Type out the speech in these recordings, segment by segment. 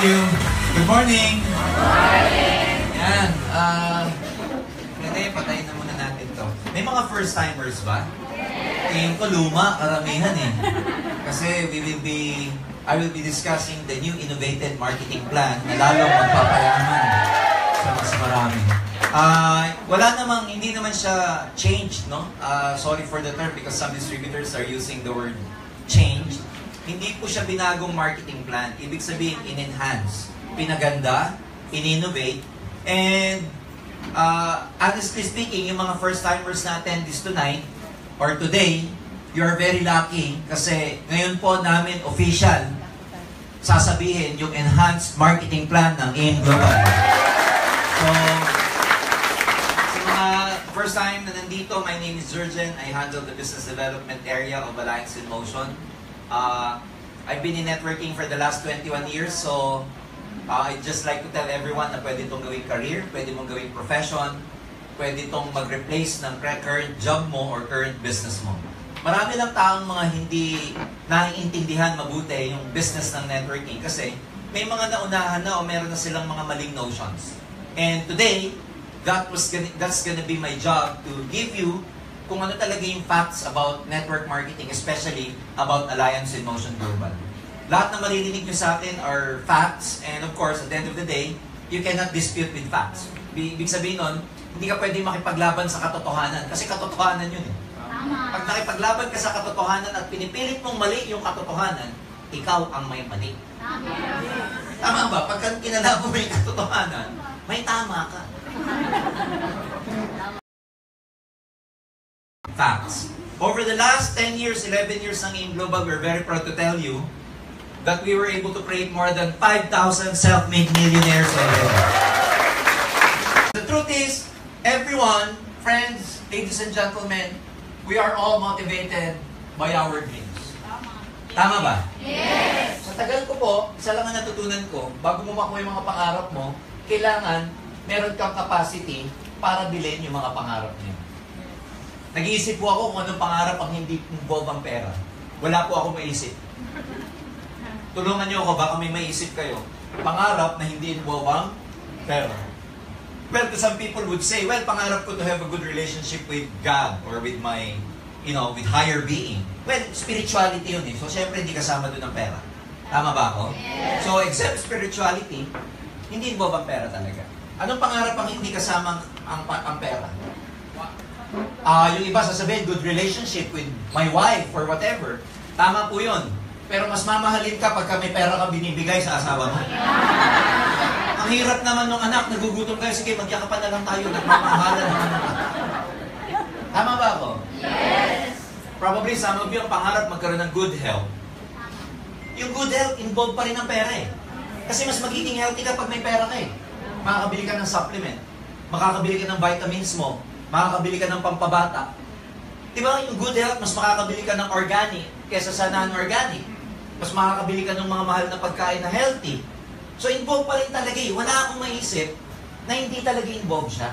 you. Good morning. Good morning. Yan. Pwede, patayin na muna natin to. May mga first-timers ba? Tingin ko luma, karamihan eh. Kasi I will be discussing the new innovated marketing plan na lalong magpapayaman sa mas marami. Hindi naman siya changed, no? Sorry for the term because some distributors are using the word change. Hindi po siya binagong marketing plan. Ibig sabihin, in-enhance, pinaganda, in-innovate, and honestly speaking, yung mga first-timers natin this tonight, or today, you are very lucky kasi ngayon po namin official sasabihin yung enhanced marketing plan ng AIM Global. So, sa mga first time na nandito, my name is Jurgen. I handle the business development area of Alliance in Motion. I've been in networking for the last 21 years, so I'd just like to tell everyone na pwede itong gawing career, pwede mong gawing profession, pwede itong mag-replace ng current job mo or current business mo. Marami lang taong mga hindi naiintindihan mabuti yung business ng networking kasi may mga naunahan na o meron na silang mga maling notions. And today, that's gonna be my job to give you kung ano talaga yung facts about network marketing, especially about Alliance in Motion Global. Lahat na maririnig nyo sa atin are facts, and of course, at the end of the day, you cannot dispute with facts. Ibig sabihin nun, hindi ka pwede makipaglaban sa katotohanan, kasi katotohanan yun eh. Pag nakipaglaban ka sa katotohanan at pinipilit mong mali yung katotohanan, ikaw ang may mali. Tama ba? Pagka kinalaban mo yung katotohanan, may tama ka. Facts. Over the last 10 years, 11 years ng AIM Global, we're very proud to tell you that we were able to create more than 5,000 self-made millionaires already. The truth is, everyone, friends, ladies and gentlemen, we are all motivated by our dreams. Tama ba? Yes! Sa tagal ko po, isa lang ang natutunan ko, bago mo makuha yung mga pangarap mo, kailangan meron kang capacity para bilhin yung mga pangarap niyo. Nag-iisip po ako kung anong pangarap ang hindi involve ang pera. Wala po ako maisip. Tulungan niyo ako, baka may maisip kayo. Pangarap na hindi involve ang pera. Well, some people would say, well, pangarap ko to have a good relationship with God or with my, with higher being. Well, spirituality yun eh. So, syempre, hindi kasama doon ang pera. Tama ba ako? Yes. So, except spirituality, hindi involve ang pera talaga. Anong pangarap ang hindi kasama ang pera? Yung iba sasabihin, good relationship with my wife or whatever. Tama po yun. Pero mas mamahalin ka pagka may pera ka binibigay sa asawa mo. Ang hirap naman ng anak, nagugutom kayo, sige, magyakapan na lang tayo, nagmamahalan ng anak. Tama ba ako? Yes! Probably some of you ang pangarap magkaroon ng good health. Yung good health, involved pa rin ang pera eh. Kasi mas magiging healthy ka pag may pera ka eh. Makakabili ka ng supplement, makakabili ka ng vitamins mo, makakabili ka ng pampabata. Diba, yung good health, mas makakabili ka ng organic kesa sa non-organic. Mas makakabili ka ng mga mahal na pagkain na healthy. So, involved pa rin talaga eh. Wala akong maisip na hindi talaga involved siya.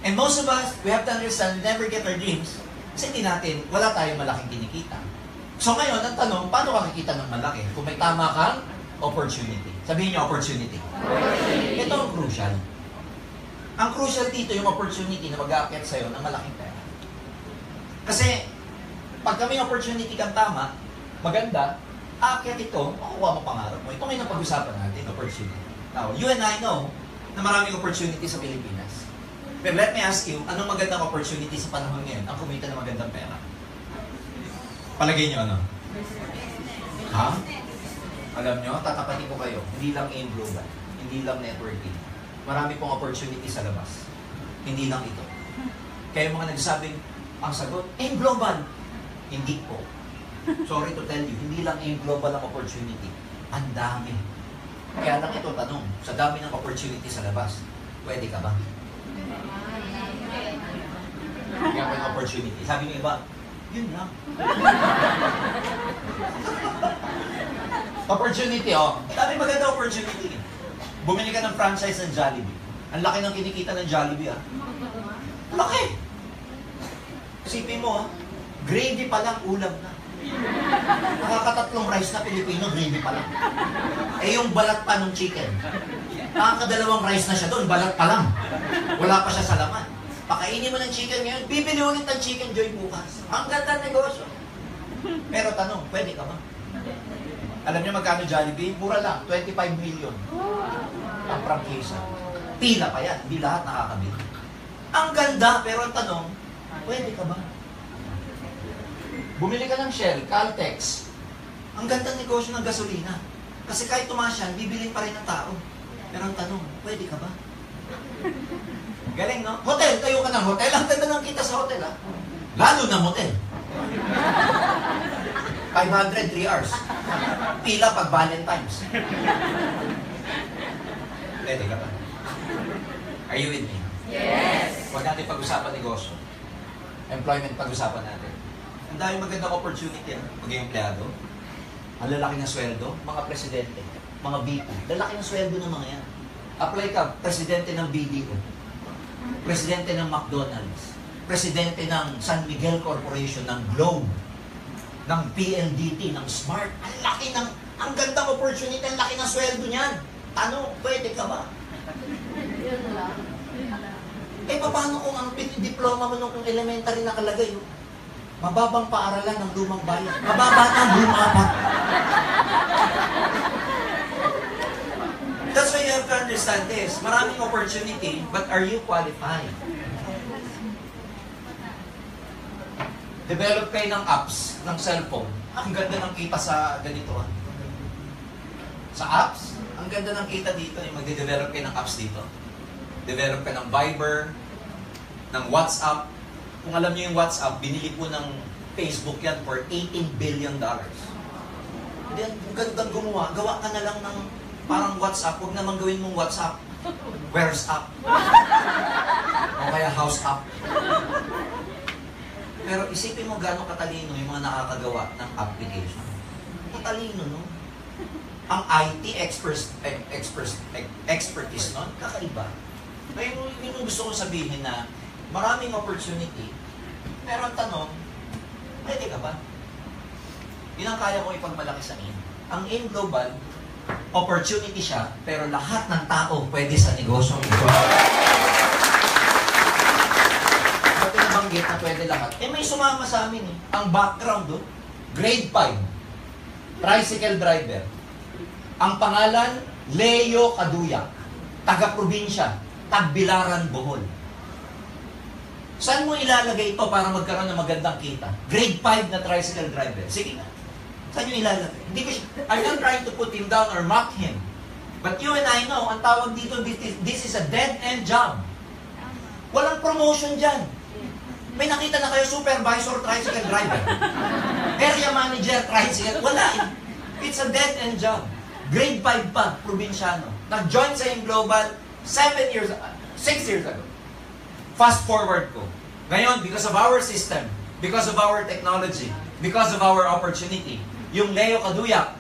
And most of us, we have to understand, never get our dreams kasi hindi natin, wala tayong malaking kinikita. So ngayon, ang tanong, paano ka kikita ng malaki? Kung may tama kang opportunity. Sabihin niyo, opportunity. Ito ang crucial. Ang crucial dito, yung opportunity na mag-aakyat sa'yo ng malaking pera. Kasi, pag may opportunity kang tama, maganda, aakyat ito, makukuha mo pangarap mo. Ito ngayon ang pag-usapan natin, opportunity. Now, you and I know na maraming opportunity sa Pilipinas. Pero let me ask you, anong magandang opportunity sa panahon ngayon ang kumita ng magandang pera? Palagay niyo ano? Ha? Alam niyo, tatapatin ko kayo, hindi lang AIM Global, hindi lang networking. Marami pong opportunity sa labas. Hindi lang ito. Kaya mga nagsabing, ang sagot, AIM Global. Hindi po. Sorry to tell you, hindi lang AIM Global ang opportunity. Ang dami. Kaya lang ito tanong, sa dami ng opportunity sa labas, pwede ka ba? Kaya pa yung opportunity. Sabi ng iba, yun lang. Opportunity, oh. Dami maganda opportunity. Bumili ka ng franchise ng Jollibee. Ang laki ng kinikita ng Jollibee, ah. Laki! Isipin mo, ah. Gravy pa lang, ulam na. Nakakatatlong rice na Pilipino, gravy pa lang. Eh yung balat pa ng chicken. Nakakadalawang rice na siya doon, balat pa lang. Wala pa siya sa laman. Pakainin mo ng chicken ngayon, bibili ulit ng chicken joy bukas. Ang ganda ng negosyo. Pero tanong, pwede ka ba? Alam niyo magkano Jollibee? Mura lang, 25 million. Ang prangkisa. Pila pa yan, hindi lahat nakakabili. Ang ganda, pero ang tanong, pwede ka ba? Bumili ka ng Shell, Caltex. Ang ganda ng negosyo ng gasolina. Kasi kahit tumaas yan, bibili pa rin ng tao. Pero ang tanong, pwede ka ba? Galing, no? Hotel, tayo ka ng hotel. Ang ganda ng kita sa hotel, ha? Lalo ng hotel. 500, 3 hours. Pila pag Valentine's. Pwede ka ba? Are you with me? Yes. Huwag natin pag-usapan negosyo. Employment pag-usapan natin. Ang dami magandang opportunity maging empleyado. Ang lalaki ng sweldo, mga presidente, mga VP. Lalaki ng sweldo ng mga yan. Apply ka, presidente ng BDO, presidente ng McDonald's, presidente ng San Miguel Corporation, ng Globe, ng PLDT, ng Smart. Ang laki ng, ang gandang opportunity, ang laki ng sweldo niyan. Tanong, pwede ka ba? Eh, paano kung ang diploma mo nung elementary nakalagay, oh? Mababang paaralan ng lumang bayan. Mababa ang bumapat. That's why you have to understand this. Maraming opportunity, but are you qualified? Develop kayo ng apps, ng cellphone. Ang ganda ng kita sa ganito. Sa apps, ang ganda ng kita dito. Magde-develop kayo ng apps dito. Develop ka ng Viber, ng WhatsApp. Kung alam niyo yung WhatsApp, binili po ng Facebook yan for $18 billion. Then, kung gandang gumawa, gawa ka na lang ng parang WhatsApp. Huwag naman gawin mong WhatsApp. Where's up? O kaya house up. Pero isipin mo gano'ng katalino yung mga nakakagawa ng application. Katalino, no? Ang IT expertise nun, kakaiba. Kaya yung gusto kong sabihin na maraming opportunity, pero ang tanong, pwede ka ba? Yun ang kaya kong ipagmalaki sa AIM. Ang AIM Global, opportunity siya, pero lahat ng tao pwede sa negosyong ito. Pati nabanggit na pwede lahat. Eh may sumama sa amin eh. Ang background doon, grade 5, tricycle driver. Ang pangalan, Leo Kaduyak, taga-probinsya, Tagbilaran, Bohol. Saan mo ilalagay ito para magkaroon ng magandang kita? Grade 5 na tricycle driver. Sige na. Saan nyo ilalagay? Hindi ko I'm not trying to put him down or mock him. But you and I know, ang tawag dito, this is a dead-end job. Walang promotion dyan. May nakita na kayo, supervisor, tricycle driver. Area manager, tricycle. Wala eh. It's a dead-end job. Grade 5 pa, probinsyano. Nag-join sa yung Global 6 years ago. Fast forward ko. Ngayon, because of our system, because of our technology, because of our opportunity, yung Leo Kaduyak,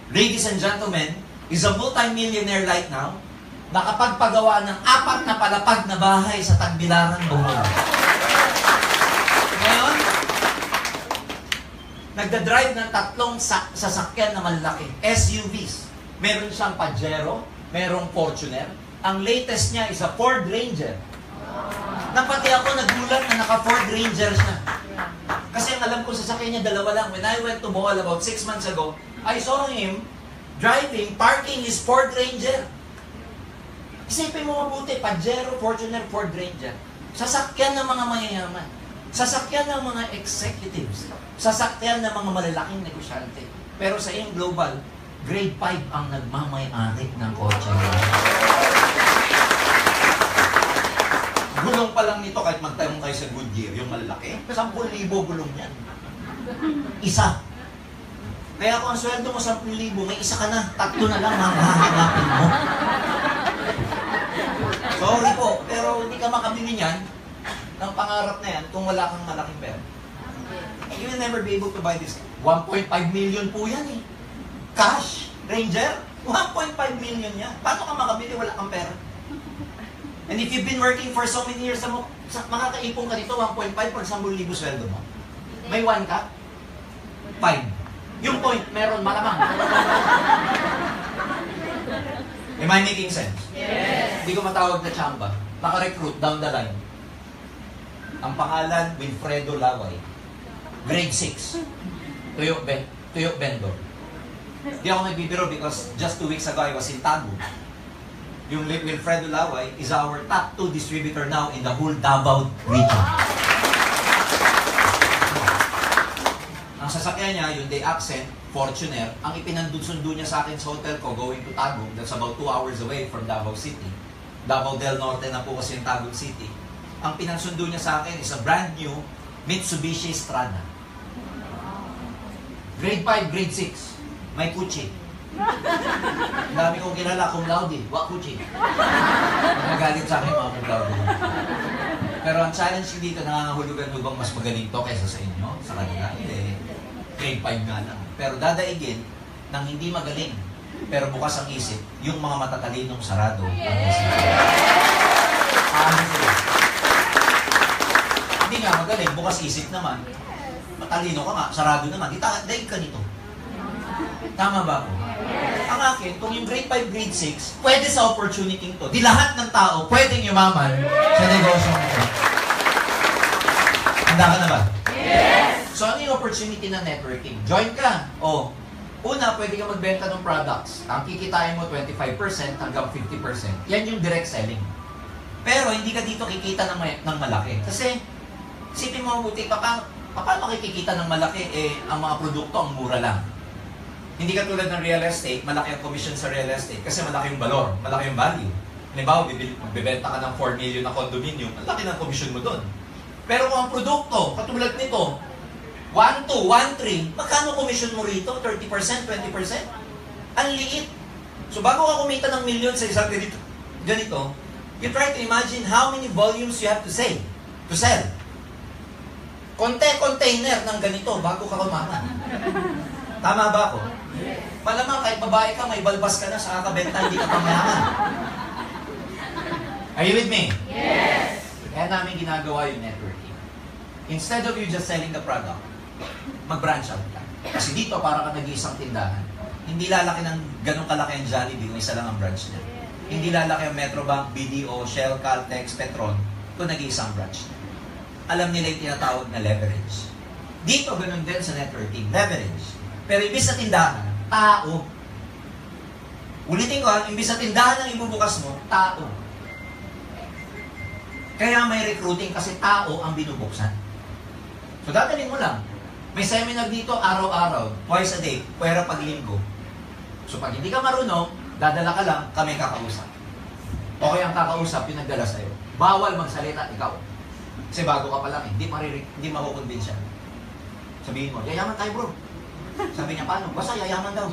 ladies and gentlemen, is a multi-millionaire right now, nakapagpagawa ng 4 na palapag na bahay sa Tagbilaran, Bohol. Ngayon, nagdadrive ng 3 sasakyan na malaki, SUVs. Meron siyang Pajero, merong Fortuner. Ang latest niya is a Ford Ranger. Napati ako nagulat na naka-Ford Ranger siya. Kasi ang alam ko sasakyan niya 2 lang. When I went to Bohol about 6 months ago, I saw him driving, parking his Ford Ranger. Isipin mo mabuti, Pajero, Fortuner, Ford Ranger. Sasakyan ng mga mayayaman. Sasakyan ng mga executives. Sasakyan ng mga malalaking negosyante. Pero sa AIM Global, grade 5 ang nagmamay-ari ng kotse. Gulong pa lang nito kahit magtayong kayo sa Goodyear, yung malaki. 10,000 gulong yan. Isa. Kaya kung ang sweldo mo 10,000, may isa ka na. 3 na lang ang hahanapin mo. Sorry po, pero hindi ka makabili niyan ng pangarap na yan kung wala kang malaking pera. You will never be able to buy this. 1.5 million po yan eh. Cash, Ranger, 1.5 million yan. Paano ka makabili wala kang pera? And if you've been working for so many years, makakaipon ka dito, 1.5 pag 10,000 sweldo mo. May 1 ka? 5. Yung point, meron malamang. Am I making sense? Yes. Hindi ko matawag na tsamba. Naka-recruit down the line. Ang pangalan, Wilfredo Laway. Grade 6. Tuyok vendor. Di ako nagbibiro because just 2 weeks ago I was in Tago. Yung Wilfredo Laway is our top 2 distributor now in the whole Davao region. Ang sasakyan niya, yung Day Accent, Fortuner, ang ipinandusundo niya sa akin sa hotel ko going to Tagum, that's about 2 hours away from Davao City. Davao del Norte na po kasi yung Tagum City. Ang pinansundo niya sa akin is a brand new Mitsubishi Strada. Grade 5, grade 6. May kutsi. Ang dami kong kilala, cum laude, wa kutsi. Nagalit sa akin mga cum laude. Pero ang challenge dito, nangangahulugan mo bang mas magaling to kaysa sa inyo? Sa kanila? Hindi. Grade 5 nga lang. Pero dadaigin ng hindi magaling. Pero bukas ang isip, yung mga matatalinong sarado. Hindi nga magaling, bukas isip naman. Matalino ka nga, sarado naman. Daig ka nito. Tama ba ako? Ang akin, kung yung grade 5, grade 6, pwede sa opportunity to. Di lahat ng tao pwedeng yumaman sa negosyo nito. Handa ka na ba? Yes. So, ano yung opportunity ng networking? Join ka. O, una, pwede ka magbenta ng products. Ang kikitain mo 25% hanggang 50%. Yan yung direct selling. Pero, hindi ka dito kikita ng malaki. Kasi, isipin mo mabuti, paano kikikita ng malaki? Ang mga produkto, ang mura lang. Hindi ka tulad ng real estate, malaki ang commission sa real estate kasi malaki yung valor, malaki yung value. Halimbawa, magbibenta ka ng 4 million na condominium, ang laki ng commission mo doon. Pero kung ang produkto, katulad nito, 1, 2, 1, 3, magkano commission mo rito? 30%, 20%? Ang liit. So bago ka kumita ng million sa isang ganito, you try to imagine how many volumes you have to sell. Container ng ganito bago ka kumaman. Tama ba ako? Malamang kahit babae ka, may balbas ka na sa kakabenta, hindi ka pa mayaman. Are you with me? Yes. Kaya namin ginagawa yung networking. Instead of you just selling the product, mag-branch out ka. Kasi dito, para ka nag-iisang tindahan. Hindi lalaki ng ganun kalaki ang Jollibee kung isa lang ang branch niya. Hindi lalaki ang Metrobank, BDO, Shell, Caltex, Petron kung nag-iisang branch niya. Alam nila yung tinatawag na leverage. Dito, ganun din sa networking. Leverage. Pero ibig sa tindahan, tao. Ulitin ko, imbis sa tindahan ang ibubukas mo, tao. Kaya may recruiting kasi tao ang binubuksan. So dadalhin mo lang. May seminar dito araw-araw, twice a day, pwera pag linggo. So pag hindi ka marunong, dadala ka lang, kami kakausap. Okay ang kakausap, yung nagdala sa'yo. Bawal magsalita, ikaw. Kasi bago ka pa lang, hindi makukonvince siya. Sabihin mo, yayaman tayo bro. Sabi niya, paano? Basta yayaman daw.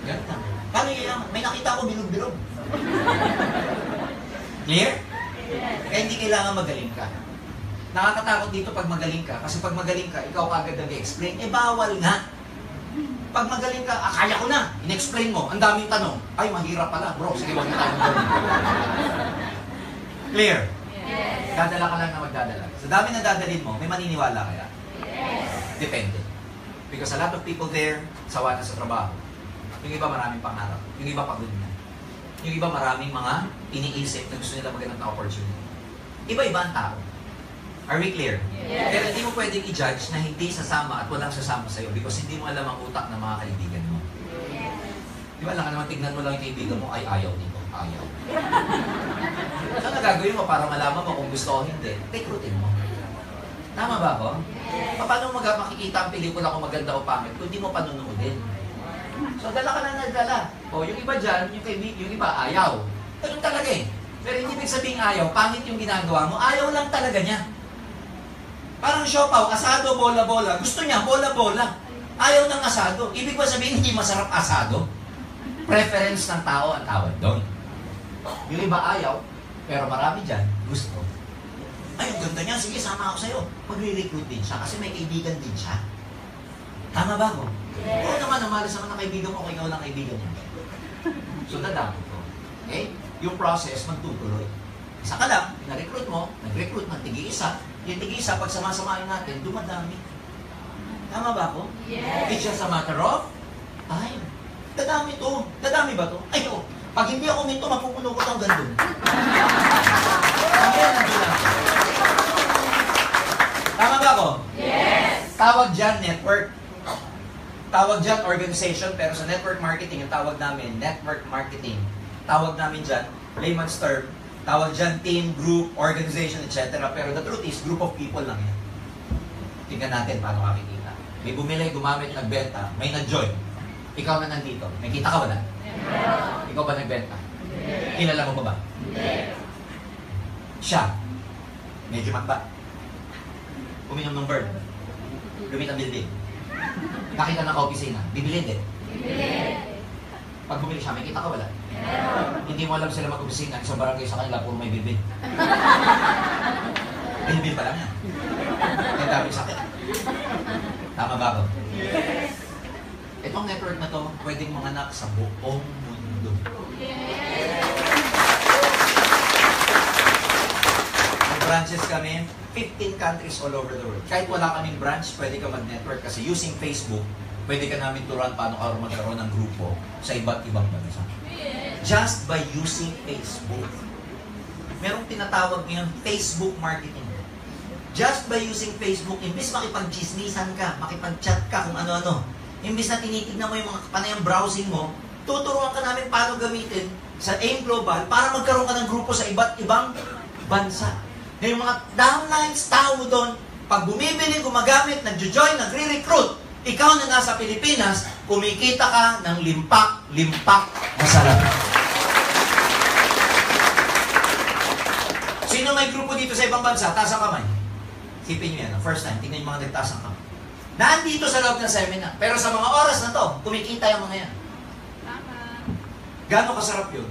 Ganun lang. Paano yayaman? May nakita ko bilog-bilog. Clear? Kaya hindi kailangan magaling ka. Nakakatakot dito pag magaling ka. Kasi pag magaling ka, ikaw agad nag-explain. Bawal nga. Pag magaling ka, kaya ko na. In-explain mo. Ang daming tanong. Ay, mahirap pala. Bro, sige, wag na tayo gawin. Clear? Yes. Dadala ka lang na magdadala. Sa dami na dadalhin mo, may maniniwala kaya? Yes. Depende. Because a lot of people there, sawa na sa trabaho. Yung iba maraming pangarap. Yung iba pagod na. Yung iba maraming mga iniisip na gusto nila magandang opportunity. Iba-iba ang tao. Are we clear? Yes. Pero hindi mo pwedeng i-judge na hindi sasama at walang sasama sa'yo because hindi mo alam ang utak ng mga kaibigan mo. Yes. Di ba lang naman tignan mo lang yung kaibigan mo, ay ayaw nito, ayaw. So nagagawin mo para malaman mo kung gusto o hindi, recruitin mo. Tama ba ako? Yes. Paano makikita ang pelikula kung maganda o pangit kung hindi mo panunoodin? So dala ka lang nagdala. O yung iba dyan, yung iba ayaw. Ganun talaga eh. Pero hindi ibig sabihin ayaw, pangit yung ginagawa mo, ayaw lang talaga niya. Parang siopaw, asado, bola-bola. Gusto niya, bola-bola. Ayaw ng asado. Ibig ba sabihin hindi masarap asado? Preference ng tao ang tawag doon. Yung iba ayaw, pero marami dyan, gusto. Ay, ang ganda niya, sige, sama ako sa'yo. Magre-recruit din siya kasi may kaibigan din siya. Tama ba ko? Yes. Oo naman, namalas naman ng kaibigan mo kung ikaw lang kaibigan niya. So, dadami ko. Okay? Yung process, magtutuloy. Isa ka lang, na-recruit mo, nag-recruit ng tigi-isa. Yung tigi-isa, pag samasamahin natin, dumadami. Tama ba ako? Yes. It's just a matter of time. Dadami to. Dadami ba to? Ay, oh. Pag hindi ako minto, mapupuno ko itong gandun. Tama ba ako? Yes. Tawag dyan, network. Tawag dyan, organization. Pero sa network marketing, yung tawag namin, network marketing. Tawag namin dyan, layman's term. Tawag dyan, team, group, organization, etc. Pero the truth is, group of people lang yan. Tingnan natin paano makikita. May bumili, gumamit, nagbenta, may nag-join. Ikaw na nandito. May kita ka wala? Ikaw ba nagbenta? Kilala mo ba ba? Siya. Medyo matba. Uminom ng bird. Lumit ang building. Nakita ng ka-opisina. Bibilin din. Pag bumili siya, may kita ka wala? Hindi mo alam sila mag-opisina. Isang barangay sa kanila, puro may bilbil. Bilbil pa lang yan. Ang daming sakit. Tama ba ako? Itong network na to, pwedeng manganak sa buong mundo. May branches kami, 15 countries all over the world. Kahit wala kaming branch, pwede ka mag-network kasi using Facebook, pwede ka namin turuan paano ka magkaroon ng grupo sa iba't ibang bansa. Just by using Facebook. Merong tinatawag ngayon Facebook marketing. Just by using Facebook, imbis makipag-chismisan ka, makipag-chat ka kung ano-ano, imbis na tinitignan mo yung mga panayang browsing mo, tuturuan ka namin paano gamitin sa AIM Global para magkaroon ka ng grupo sa iba't ibang bansa. Na yung mga downlines, tao mo doon, pag bumibili, gumagamit, nagjo-join, nagre-recruit, ikaw na nasa Pilipinas, kumikita ka ng limpak na salapi. Sino may grupo dito sa ibang bansa? Taas ang kamay. Sipin nyo yan, first time, tingnan yung mga nagtaas ang kamay. Nandito sa loob ng seminar. Pero sa mga oras na to, kumikita yung mga yan. Tama. Gano'ng kasarap yun?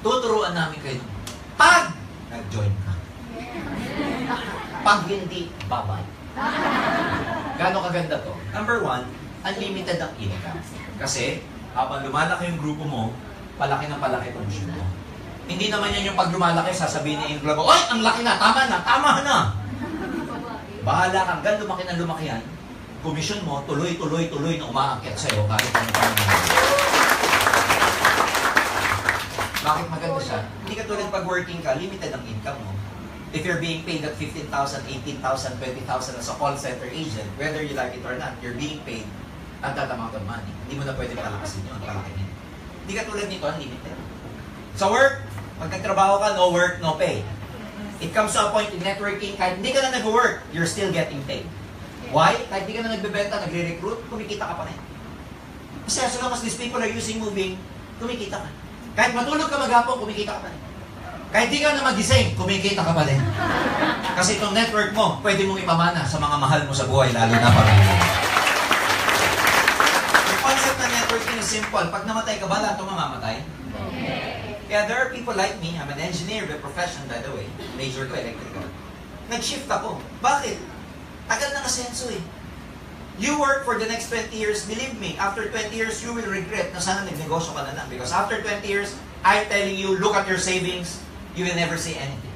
Tuturuan namin kayo. Pag nag-join ka. Pag hindi, bye-bye. Gano'ng kaganda to? Number 1, unlimited ang income. Kasi, habang lumalaki yung grupo mo, palaki ng palaki komisyon mo. Hindi naman yan yung pag lumalaki, sasabihin ni Inglo, oy, ang laki na, tama na. Bahala kang gan lumaki ng lumaki yan, komisyon mo, tuloy na umaakyat sa'yo kahit ano pa naman. Bakit maganda siya? Hindi ka tulad pag working ka, limited ang income mo. If you're being paid at 15,000, 18,000, 20,000 as a call center agent, whether you like it or not, you're being paid at that amount of money. Hindi mo na pwede palakasin yun, palakasin. Hindi ka tulad nito, unlimited. Sa work, pag nagtrabaho ka, no work, no pay. It comes to a point in networking, kahit hindi ka na nag-work, you're still getting paid. Why? Kahit hindi ka na nagbebenta, nagre-recruit, kumikita ka pa rin. Kasi as long as these people are using moving, kumikita ka. Kahit matulog ka maghapon, kumikita ka pa rin. Kahit di ka na magising, kumikita ka pa rin. Kasi itong network mo, pwede mong ipamana sa mga mahal mo sa buhay, lalo na pamilya. Yung concept na networking is simple. Pag namatay ka ba, lahat ito mamamatay? Kaya there are people like me, I'm an engineer by profession, by the way. Major ko, electrical. Nag-shift ako. Bakit? Tagal na kasenso eh. You work for the next 20 years, believe me, after 20 years, you will regret na sana nagnegosyo ka na lang. Because after 20 years, I'm telling you, look at your savings, you will never say anything.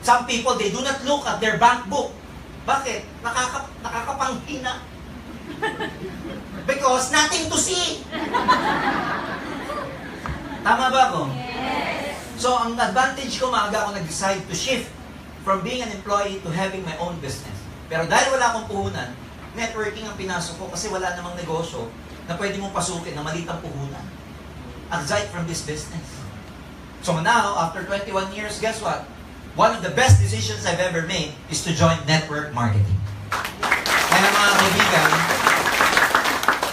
Some people, they do not look at their bank book. Bakit? Nakakapanghina. Because nothing to see. Tama ba ako? Yes. So, ang advantage ko, maaga ako nag-decide to shift from being an employee to having my own business. Pero dahil wala akong puhunan, networking ang pinasok ko kasi wala namang negosyo na pwede mong pasukin na maliit ang puhunan. Aside from this business. So now, after 21 years, guess what? One of the best decisions I've ever made is to join network marketing. Kaya mga kaibigan,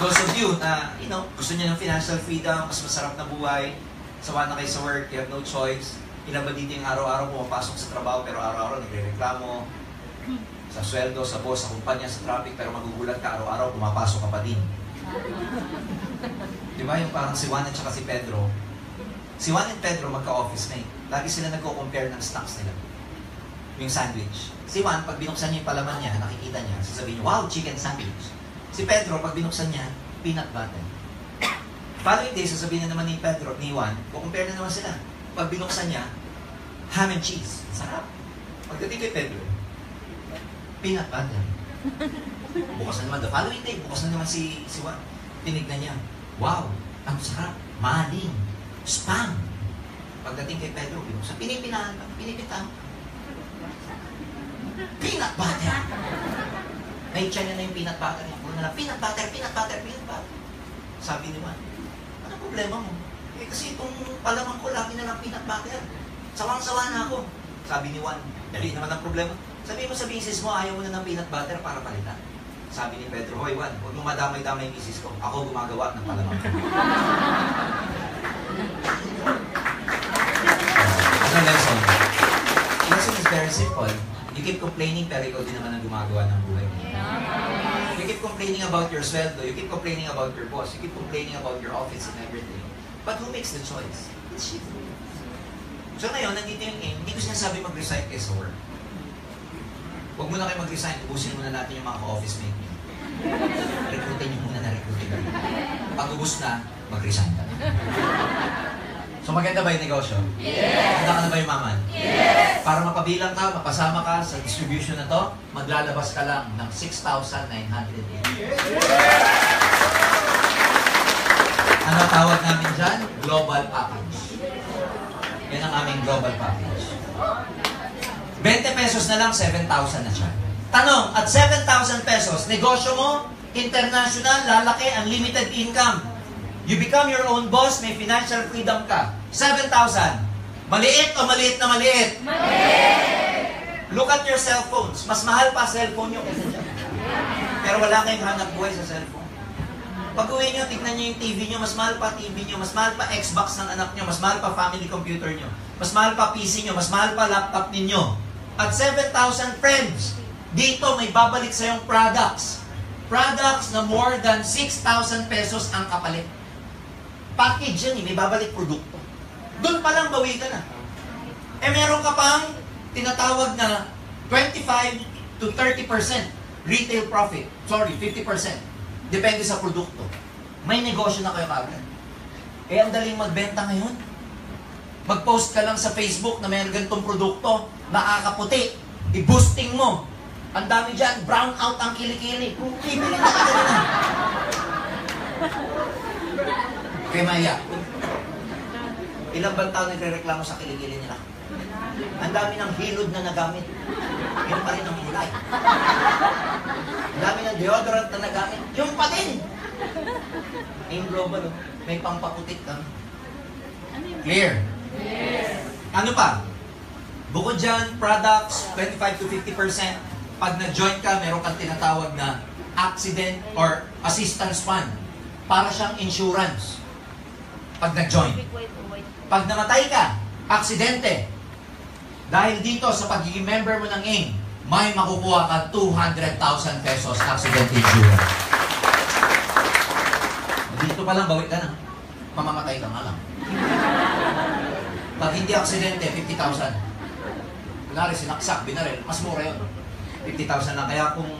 those of you na, gusto niyo ng financial freedom, mas masarap na buhay, sawa na kayo sa work, you have no choice. Ilan ba dito yung araw-araw pumapasok sa trabaho, pero araw-araw nagre-reklamo sa sweldo, sa boss, sa kumpanya, sa traffic, pero magugulat ka, araw-araw pumapasok ka pa din. Di ba yung parang si Juan at saka si Pedro? Si Juan and Pedro magka-office mate. Lagi sila nagko-compare ng stocks nila. Yung sandwich. Si Juan, pag binuksan niya yung palaman niya, nakikita niya, sasabihin niya, wow, chicken sandwich. Si Pedro, pag binuksan niya, peanut butter. Following day, sasabihin na naman ni Pedro, ni Juan, compare na naman sila. pag binuksan niya, ham and cheese. Sarap. Pagdating kay Pedro, peanut butter. Bukas na naman, the following day, bukas na naman si Juan. Tinignan niya, wow, ang sarap, maling, spam. Pagdating kay Pedro, binuksan, pinipitaan. Peanut butter. Naitsa niya na yung peanut butter niya. Puro na lang, peanut butter. Sabi ni Juan, ano problema mo? Eh kasi itong palamang ko, lagi na lang peanut butter. Sawang-sawa na ako. Sabi ni Juan, dali naman ang problema. Sabihin mo sa misis mo, ayaw mo na ng peanut butter para palitan. Sabi ni Pedro, hoy Juan, huwag mo madamay-damay yung misis ko. Ako gumagawa ng palamang. Ano lesson? Lesson is very simple. You keep complaining, pero ikaw din naman ang gumagawa ng buhay mo. You keep complaining about your sweldo, you keep complaining about your boss, you keep complaining about your office and everything. But who makes the choice? It's you. So ngayon, nandito yung aim, hindi ko sinasabi mag-resign kayo sa work. Huwag muna kayo mag-resign, ubusin muna natin yung mga ka-office mate niyo. Recruitin niyo muna na recruitin. Pag ubus na, mag-resign ka. So maganda ba yung negosyo? Yes! Handa ka na ba yung maman? Yes! Para mapabilang ka, mapasama ka sa distribution na to, maglalabas ka lang ng 6,980. Ano tawag namin dyan? Global package. Yan ang aming global package. 20 pesos na lang, 7,000 na siya. Tanong, at 7,000 pesos, negosyo mo, international, lalaki, unlimited income. You become your own boss, may financial freedom ka. 7,000. Maliit o maliit na maliit? Maliit! Look at your cell phones. Mas mahal pa cellphone nyo kaysa dyan. Pero wala kayong hanap buhay sa cellphone. Pag uwi nyo, tignan nyo yung TV nyo, mas mahal pa TV nyo, mas mahal pa Xbox ng anak nyo, mas mahal pa family computer nyo, mas mahal pa PC nyo, mas mahal pa laptop ninyo. At 7,000 friends, dito may babalik sa yung products. Products na more than 6,000 pesos ang kapalit. Package yan, may babalik produkto. Doon pa lang bawi ka na. Eh meron ka pang tinatawag na 25 to 30% retail profit. Sorry, 50%. Depende sa produkto. May negosyo na kayo kagad. Eh ang daling magbenta ngayon. Mag-post ka lang sa Facebook na mayroon ganitong produkto, nakakaputi, i-boosting mo. Ang dami dyan, brown out ang kilikili. Kung bibili na ka na. Kaya maya, ilang bang taon nagre-reklamo sa kilikili nila? Ang dami ng hilod na nagamit. Yun pa rin ang kulay. Ang dami ng deodorant na nagamit. Yung pa din. In global, may pampaputik ka. Clear? Yes! Ano pa? Bukod dyan, products, 25 to 50%. Pag na-join ka, meron kang tinatawag na accident or assistance fund. Para siyang insurance. Pag na-join. Pag namatay ka, aksidente. Dahil dito sa pagiging member mo ng AIM, may makukuha ka 200,000 pesos accident insurance. Dito pa lang, bawit ka na. Mamamatay ka nga lang. Pag hindi aksidente, 50,000. Kunwari, sinaksak, binaril, mas mura yun. 50,000 lang. Kaya kung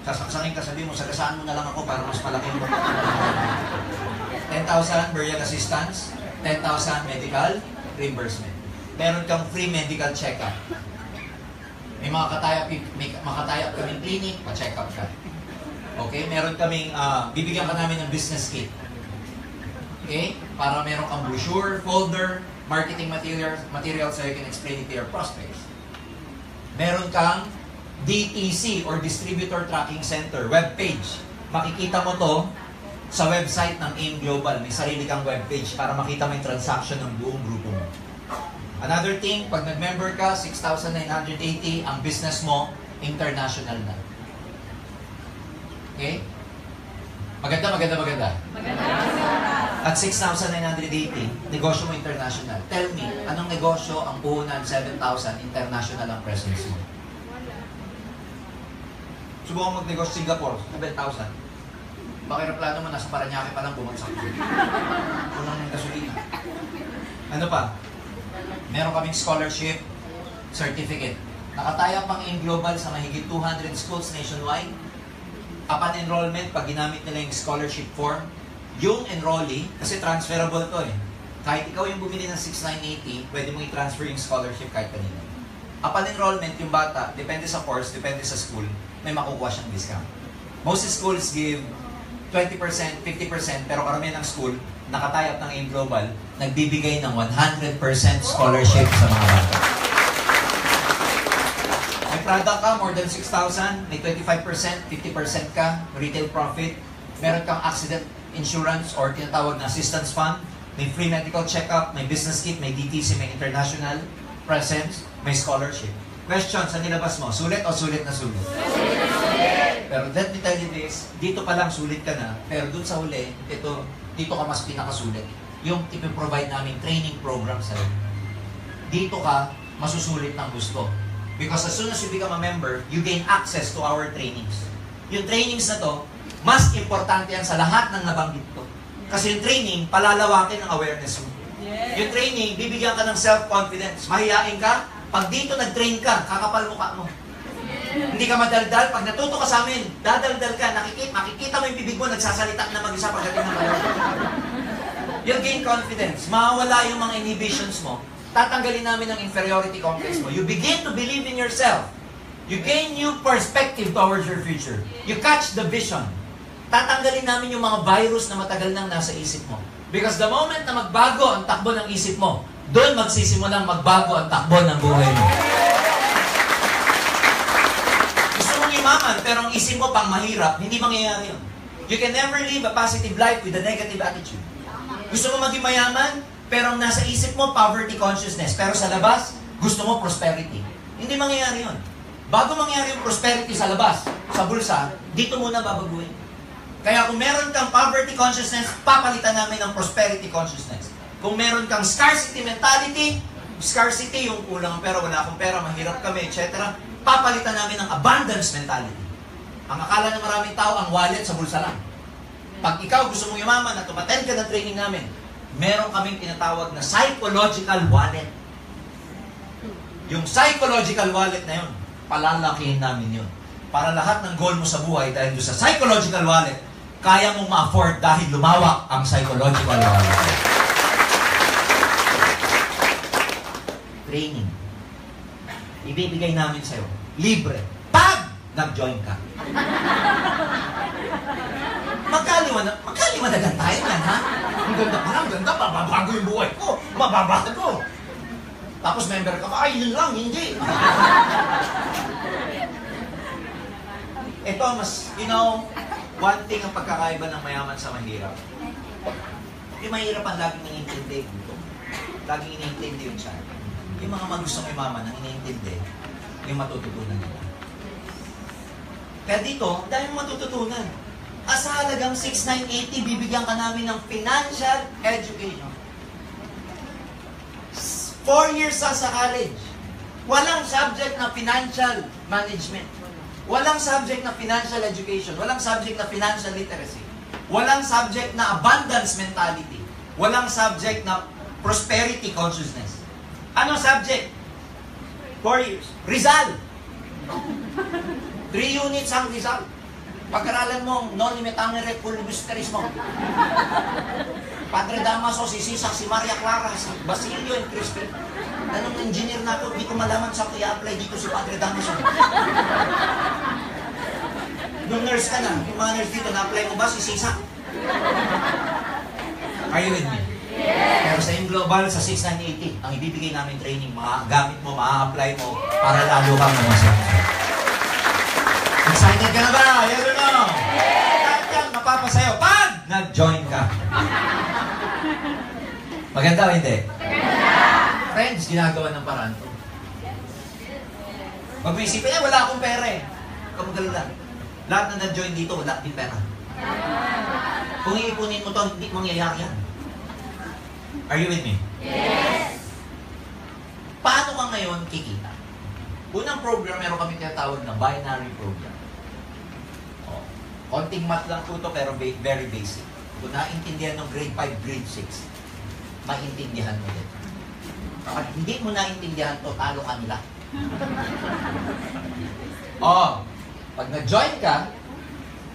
sasaksakin ka, sabi mo, sagasaan mo na lang ako para mas malaki mo. 10,000 burial assistance, 10,000 medical reimbursement. Meron kang free medical check-up. May makatayap kaming clinic, pa-check-up ka. Okay? Meron kaming, bibigyan ka namin ng business kit. Okay? Para meron kang brochure, folder, marketing materials so you can explain it to your prospects. Meron kang DTC or Distributor Tracking Center, webpage. Makikita mo to sa website ng AIM Global. May sarili kang webpage para makita mo yung transaction ng buong grupo mo. Another thing, pag nag-member ka, 6,980, ang business mo, international na. Okay? Maganda. At 6,980, negosyo mo international. Tell me, anong negosyo ang puhunan 7,000 international ang presence mo? Subukan mag-negosyo Singapore, 7,000. Bakit mo, nasa Paranaque pa lang bumagsak. Unang gasolina. Ano pa? Meron kaming scholarship certificate. Nakataya pang AIM Global sa mahigit 200 schools nationwide. Upon enrollment, pag ginamit nila yung scholarship form, yung enrollee, kasi transferable to kahit ikaw yung bumili ng 6,980, pwede mo i-transfer yung scholarship kahit kanina. Upon enrollment, yung bata, depende sa course, depende sa school, may makukuha siyang discount. Most schools give 20%, 50%, pero karamihan ng school, nakatayap ng AIM Global, nagbibigay ng 100% scholarship sa mga bata. May product ka, more than 6,000, may 25%, 50% ka, retail profit, meron kang accident insurance or tinatawag na assistance fund, may free medical check-up, may business kit, may DTC, may international presence, may scholarship. Question, sa nilabas mo, sulit o sulit na sulit? Pero let me tell you this, dito pa lang sulit ka na, pero dun sa huli, dito ka mas pinakasulit. Yung ipiprovide namin training program sa'yo. Dito ka masusulit ng gusto. Because as soon as you become a member, you gain access to our trainings. Yung trainings na to, mas importante yan sa lahat ng nabanggit ko. Kasi yung training, palalawakin ang awareness mo. Yung training, bibigyan ka ng self-confidence. Mahihain ka, pag dito nag-train ka, kakapal mukha mo. Hindi ka madaldal. Pag natuto ka sa amin, dadaldal ka, makikita mo yung bibig mo, nagsasalita na mag-isa pagdating ng malayo. You'll gain confidence. Mawawala yung mga inhibitions mo. Tatanggalin namin ang inferiority complex mo. You begin to believe in yourself. You gain new perspective towards your future. You catch the vision. Tatanggalin namin yung mga virus na matagal nang nasa isip mo. Because the moment na magbago ang takbo ng isip mo, doon magsisimulang magbago ang takbo ng buhay mo. Gusto mong yumaman, pero ang isip mo pang mahirap, hindi mangyayari yun. You can never live a positive life with a negative attitude. Gusto mo maging mayaman, pero ang nasa isip mo, poverty consciousness. Pero sa labas, gusto mo prosperity. Hindi mangyayari yun. Bago mangyari yung prosperity sa labas, sa bulsa, dito muna babaguhin. Kaya kung meron kang poverty consciousness, papalitan namin ng prosperity consciousness. Kung meron kang scarcity mentality, scarcity, yung kulang ang pera, wala akong pera, mahirap kami, etc., papalitan namin ng abundance mentality. Ang akala ng maraming tao, ang wallet sa bulsa lang. Pag ikaw gusto mong yumaman at umattend ka ng training namin, meron kaming tinatawag na psychological wallet. Yung psychological wallet na yun, palalakihin namin yun. Para lahat ng goal mo sa buhay dahil doon sa psychological wallet, kaya mong ma-afford dahil lumawak ang psychological wallet. Training. Ibibigay namin sa'yo. Libre. Pag nag-join ka. Magkaliwanagan tayo man, ha? Ang ganda pa lang, ganda, mababago yung buhay ko. Mababago. Tapos member ka pa, ay, yun lang, hindi. Ito, mas, one thing ang pagkakaiba ng mayaman sa mahirap. Yung mahirap ang laging iniintindi dito. Laging iniintindi yung siya. Yung mga magustong yumaman ang iniintindi, yung matututunan nila. Kaya dito, dahil matututunan. Sa halagang 6,980, bibigyan ka namin ng financial education. 4 years sa college. Walang subject na financial management. Walang subject na financial education. Walang subject na financial literacy. Walang subject na abundance mentality. Walang subject na prosperity consciousness. Ano subject? 4 years. Rizal. 3 units ang Rizal. Pag-aralan mo, non limitangere pulibuscarismo. Padre Damaso, si Sisak, si Maria Clara, si Basilio, and Crispin. Anong engineer na ito? Hindi ko malaman sa kaya-apply dito si Padre Damaso. Nung nurse ka na, yung mga nurse dito, na-apply mo ba si Sisak? Are you with me? Yes. Pero sa AIM Global, sa 6,980, ang ibibigay namin training, gamit mo, ma-apply mo, para lalo kang mamasaya. Excited ka na ba? Yes or no? Yes! Lahat yan, mapapasayo. Pag nag-join ka. Maganda o hindi? Maganda! Friends, ginagawa ng paraan to. Pag may isipin, wala akong pera eh. Kamagalala. Lahat na nag-join dito, wala din pera. Kung iipunin mo to, hindi mangyayari yan. Are you with me? Yes! Paano ka ngayon kikita? Unang program, meron kami tinatawag na binary program. Konting math lang po ito, pero very basic. Kung naintindihan ng grade 5, grade 6, maintindihan mo din. Kapag hindi mo naintindihan ito, talo ka nila. Pag nag-join ka,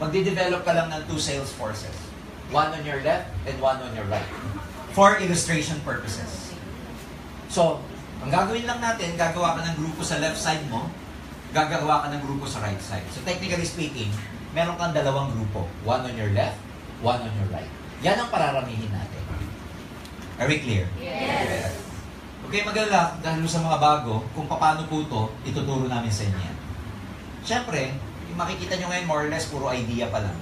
magde-develop ka lang ng 2 sales forces. One on your left and one on your right. for illustration purposes. So, ang gagawin lang natin, gagawa ka ng grupo sa left side mo, gagawa ka ng grupo sa right side. So, technically speaking, meron kang dalawang grupo. One on your left, one on your right. Yan ang pararamihin natin. Are we clear? Yes. Okay, magalala dahil sa mga bago, kung paano po ito, ituturo namin sa inyo. Siyempre, makikita nyo ngayon more or less, puro idea pa lang.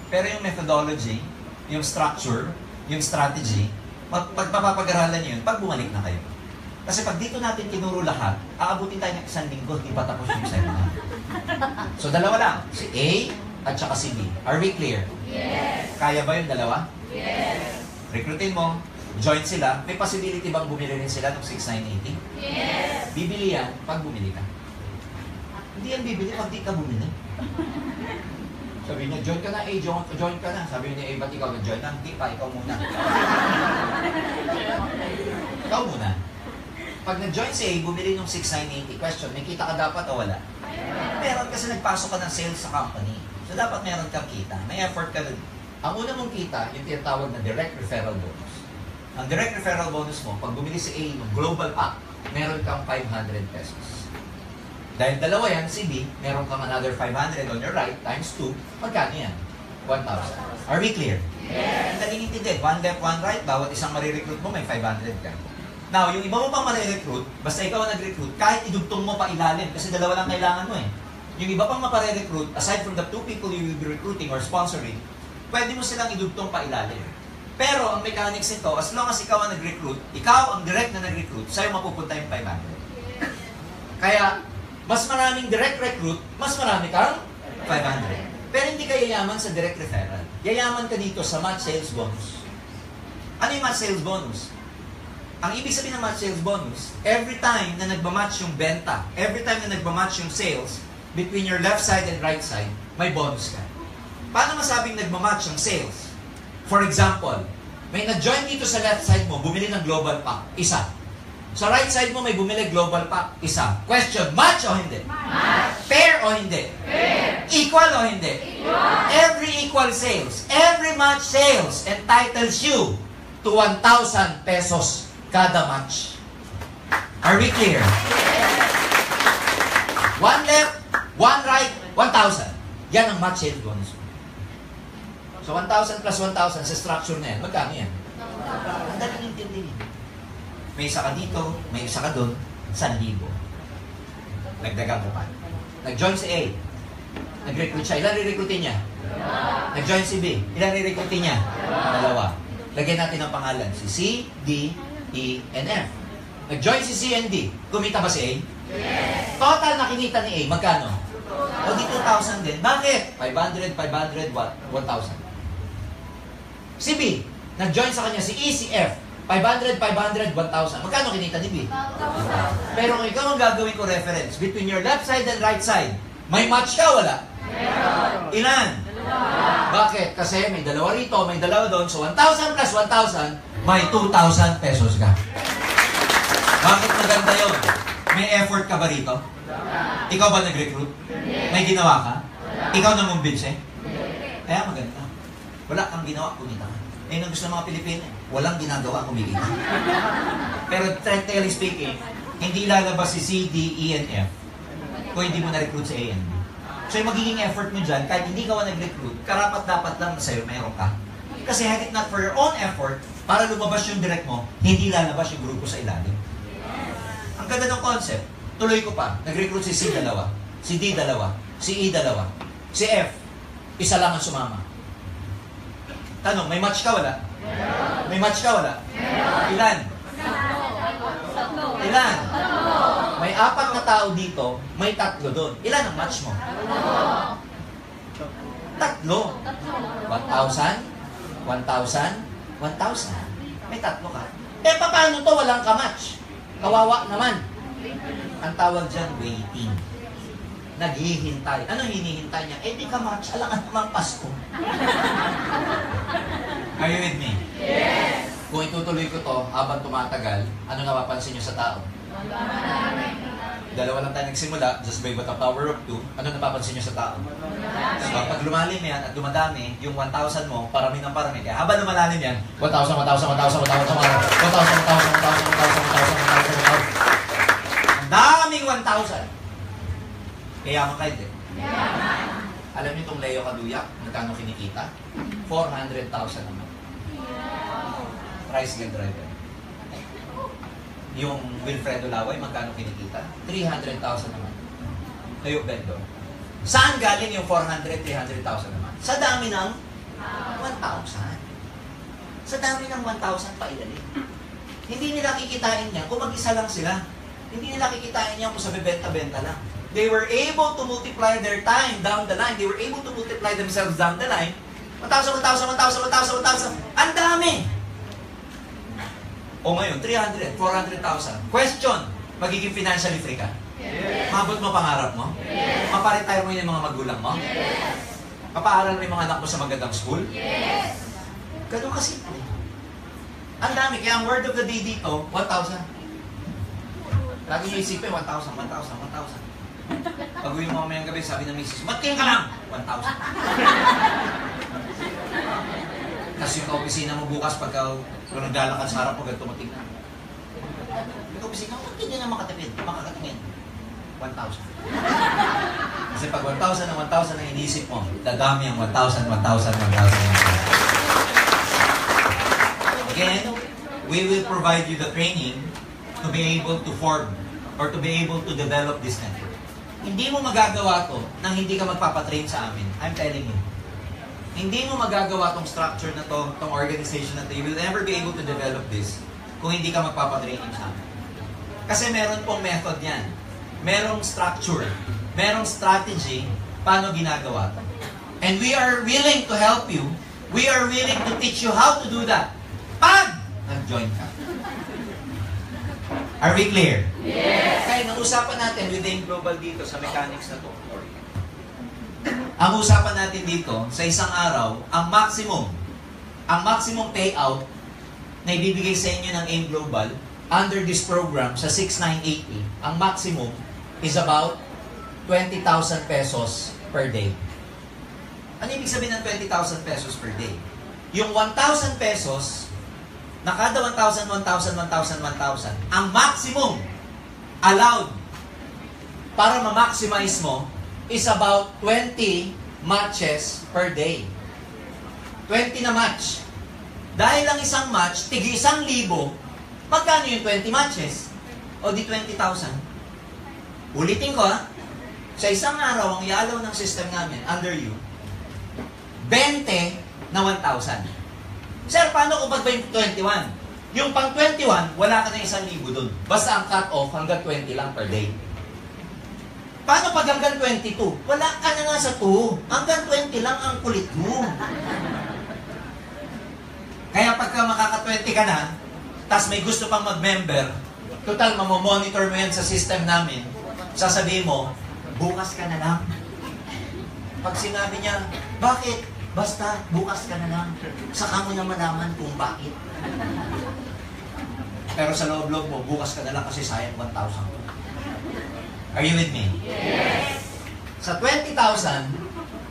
Pero yung methodology, yung structure, yung strategy, pagpapag-aralan nyo yun, pag bumalik na kayo. Kasi pag dito natin tinuro lahat, aabutin tayo ng 1 linggo, di pa tapos yung seminar. So, dalawa lang. Si A at saka si B. Are we clear? Yes. Kaya ba yung dalawa? Yes. Recruitin mo, join sila. May possibility bang bumili rin sila ng 6980? Yes. Bibili yan pag bumili ka. Hindi yan bibili pag di ka bumili. Sabi niya, join ka na, join ka na. Sabi niya, ba't ikaw nag-join na? Hindi pa, ikaw muna. Ikaw muna. Pag nag-join si A, bumili ng 6980. Question, may kita ka dapat o wala? Meron kasi nagpasok ka ng sales sa company. So dapat meron kang kita. May effort ka doon. Ang una mong kita, yung tinatawag na direct referral bonus. Ang direct referral bonus mo, pag bumili si A ng global pack, meron kang 500 pesos. Dahil dalawa yan, si B, meron kang another 500 on your right, times 2, magkano yan? 1,000. Are we clear? Yes. Ang daling intindi, one left, one right, bawat isang marirecruit mo, may 500 ka. Now, yung iba mo pang marirecruit, basta ikaw ang nag-recruit, kahit idugtong mo pa ilalim, kasi dalawa lang kailangan mo eh. Yung iba pang mapare-recruit, aside from the 2 people you will be recruiting or sponsoring, pwede mo silang idugtong pa ilalim. Pero ang mechanics nito, as long as ikaw ang nag-recruit, ikaw ang direct na nag-recruit, sa'yo mapupunta yung 500. Kaya, mas maraming direct recruit, mas marami kang 500. Pero hindi ka yayaman sa direct referral. Yayaman ka dito sa match sales bonus. Ano yung match sales bonus? Ang ibig sabihin ng match sales bonus, every time na nagmamatch yung benta, every time na nagmamatch yung sales, between your left side and right side, may bonus ka. Paano masabing nagmamatch yung sales? For example, may nag-join dito sa left side mo, bumili ng global pack, isa. Sa right side mo, may bumili global pack, isa. Question, match o hindi? Match. Fair o hindi? Fair. Equal o hindi? Equal. Every equal sales, every match sales entitles you to 1,000 pesos kada match. Are we clear? One left, one right, 1,000. Yan ang match sales bonus. So 1,000 plus 1,000 sa structure na yan, magkano yan? Ang daling intindihin. May isa ka dito, may isa ka doon, 1,000. Nagdagang ko pa. Nag-join si A. Nag-recruit siya. Ilan re-recruitin niya? Nag-join si B. Ilan re-recruitin niya? Dalawa. Lagyan natin ang pangalan. Si C, D, E, and F. Nag-join si C and D. Kumita ba si A? Yes. Total na kinita ni A, magkano? O di 2,000 din. Bakit? 500, 500, 1,000. Si B, nag-join sa kanya si E, si F. 500, 500, 1,000. Magkano kinita ni B? Pero kung ikaw ang gagawin ko reference between your left side and right side, may match ka, wala? Meron. Ilan? Dalawa. Bakit? Kasi may dalawa rito, may dalawa doon. So 1,000 plus 1,000, may 2,000 pesos ka. Bakit maganda yun? May effort ka ba rito? Ikaw ba nag-recruit? May ginawa ka? Ikaw na mumbinse? Kaya maganda. Wala kang ginawa, kumita ka. Eh, nang gusto ng mga Pilipino, walang ginagawa, kumikita. Pero technically speaking, hindi lalabas si C, D, E, and F kung hindi mo na-recruit sa A and B. So yung magiging effort mo dyan, kahit hindi ka nag-recruit, karapat-dapat lang na sa'yo mayroon ka. Kasi had it not for your own effort, para lumabas yung direct mo, hindi lalabas yung grupo sa ilalim. Ang ganda ng concept. Tuloy ko pa. Nag-recruit si C, dalawa. Si D, dalawa. Si E, dalawa. Si F, isa lang ang sumama. Tanong, may match ka, wala? May match ka, wala? Ilan? Ilan? May 4 na tao dito, may 3 doon. Ilan ang match mo? 3. 1,000, 1,000, 1,000. May 3 ka. Eh, paano to walang ka-match? Kawawa naman. Ang tawag dyan, waiting. Naghihintay. Ano hinihintay niya? Eh, di ka-match. Alangan naman Pasko. Are you with me? Yes. Kung itutuloy ko to habang tumatagal, ano napapansin niyo sa tao? Dalawa lang tayo nagsimula, just by what a power of 2. Ano napapansin nyo sa tao? So, pag lumalim yan at dumadami, yung 1,000 mo, parami ng parami. Kaya habang lumalalim yan, 1,000, 1,000, 1,000, 1,000, 1,000, 1,000, 1,000, 1,000, 1,000, 1,000, 1,000. Ang daming 1,000. Kaya makait eh. Alam niyo itong Leo Kaduyak, magkano kinikita? 400,000 naman. Tricycle driver. Yung Wilfredo Laway, magkano kinikita? 300,000 naman. Kayo, Bendo. Saan galing yung 400, 300,000 naman? Sa dami ng 1,000. Sa dami ng 1,000 pa ilalim. Hindi nila kikitain niya kung mag-isa lang sila. Hindi nila kikitain niya kung sa bebenta-benta lang. They were able to multiply their time down the line. They were able to multiply themselves down the line. 1,000, 1,000, 1,000, 1,000, 1,000. Ang dami! O ngayon, 300, 400,000. Question, magiging financially free ka? Yes. Mabot mo pangarap mo? Yes. Maparetire mo yung mga magulang mo? Yes. Mapaaral mo yung mga anak mo sa magandang school? Yes. Ganun kasi. Ang dami. Kaya ang word of the day dito, 1,000. Lagi nyo isipin, 1,000, 1,000, 1,000. Pag uwi mo mamayang gabi, sabi ng misis, mating ka lang! 1,000. Tapos yung ka-opisina mo bukas, pagka kung naglalakad sa harap mo, ganito mating na. Yung ka-opisina mo, hindi na makakatingin. 1,000. Kasi pag 1,000 na 1,000 ang iniisip mo, dadami ang 1,000, 1,000, 1,000, 1,000. Again, we will provide you the training to be able to form or to be able to develop this network. Hindi mo magagawa to nang hindi ka magpapatrain sa amin. I'm telling you. Hindi mo magagawa tong structure na to, tong organization na to. You will never be able to develop this kung hindi ka magpapatraining sa amin. Kasi meron pong method yan. Merong structure. Merong strategy paano ginagawa to. And we are willing to help you. We are willing to teach you how to do that. Pag nag-join ka. Are we clear? Yes. Kaya nang-usapan natin within global dito sa mechanics na to. Ang usapan natin dito, sa isang araw, ang maximum payout na ibibigay sa inyo ng AIM Global under this program sa 6,980, ang maximum is about 20,000 pesos per day. Ano ibig sabihin ng 20,000 pesos per day? Yung 1,000 pesos, na kada 1,000, 1,000, 1,000, 1,000, ang maximum allowed para ma-maximize mo is about 20 matches per day. 20 na match. Dahil ang isang match, tig 1,000, magkano yung 20 matches? O di 20,000. Ulitin ko ha. Sa isang araw, ang ialaw ng system namin, under you, 20 na 1,000. Sir, paano kung pag 21? Yung pang 21, wala ka na 1,000 doon. Basta ang cut-off hanggang 20 lang per day. Paano pag hanggang 22? Wala ka na nga sa 2. Hanggang 20 lang ang kulit mo. Kaya pagka makaka-20 ka na, tas may gusto pang mag-member, total, mamomonitor mo yan sa system namin, sasabihin mo, bukas ka na lang. Pag sinabi niya, bakit? Basta, bukas ka na lang. Saka mo na malaman kung bakit. Pero sa loob-loob mo, bukas ka na lang kasi sayang 1,000. Are you with me? Yes. Sa 20,000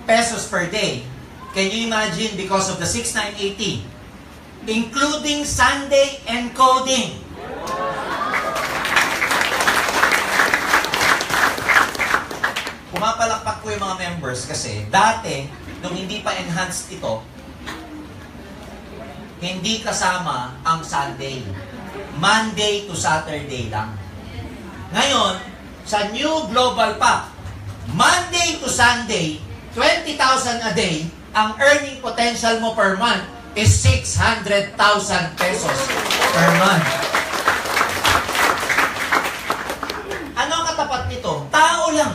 pesos per day, can you imagine because of the 6,980, including Sunday encoding? Pumapalakpak ko yung mga members kasi dati, nung hindi pa enhanced ito, hindi kasama ang Sunday. Monday to Saturday lang. Ngayon, sa new global pack, Monday to Sunday, 20,000 a day, ang earning potential mo per month is 600,000 pesos per month. Ano ang katapat nito? Tao lang.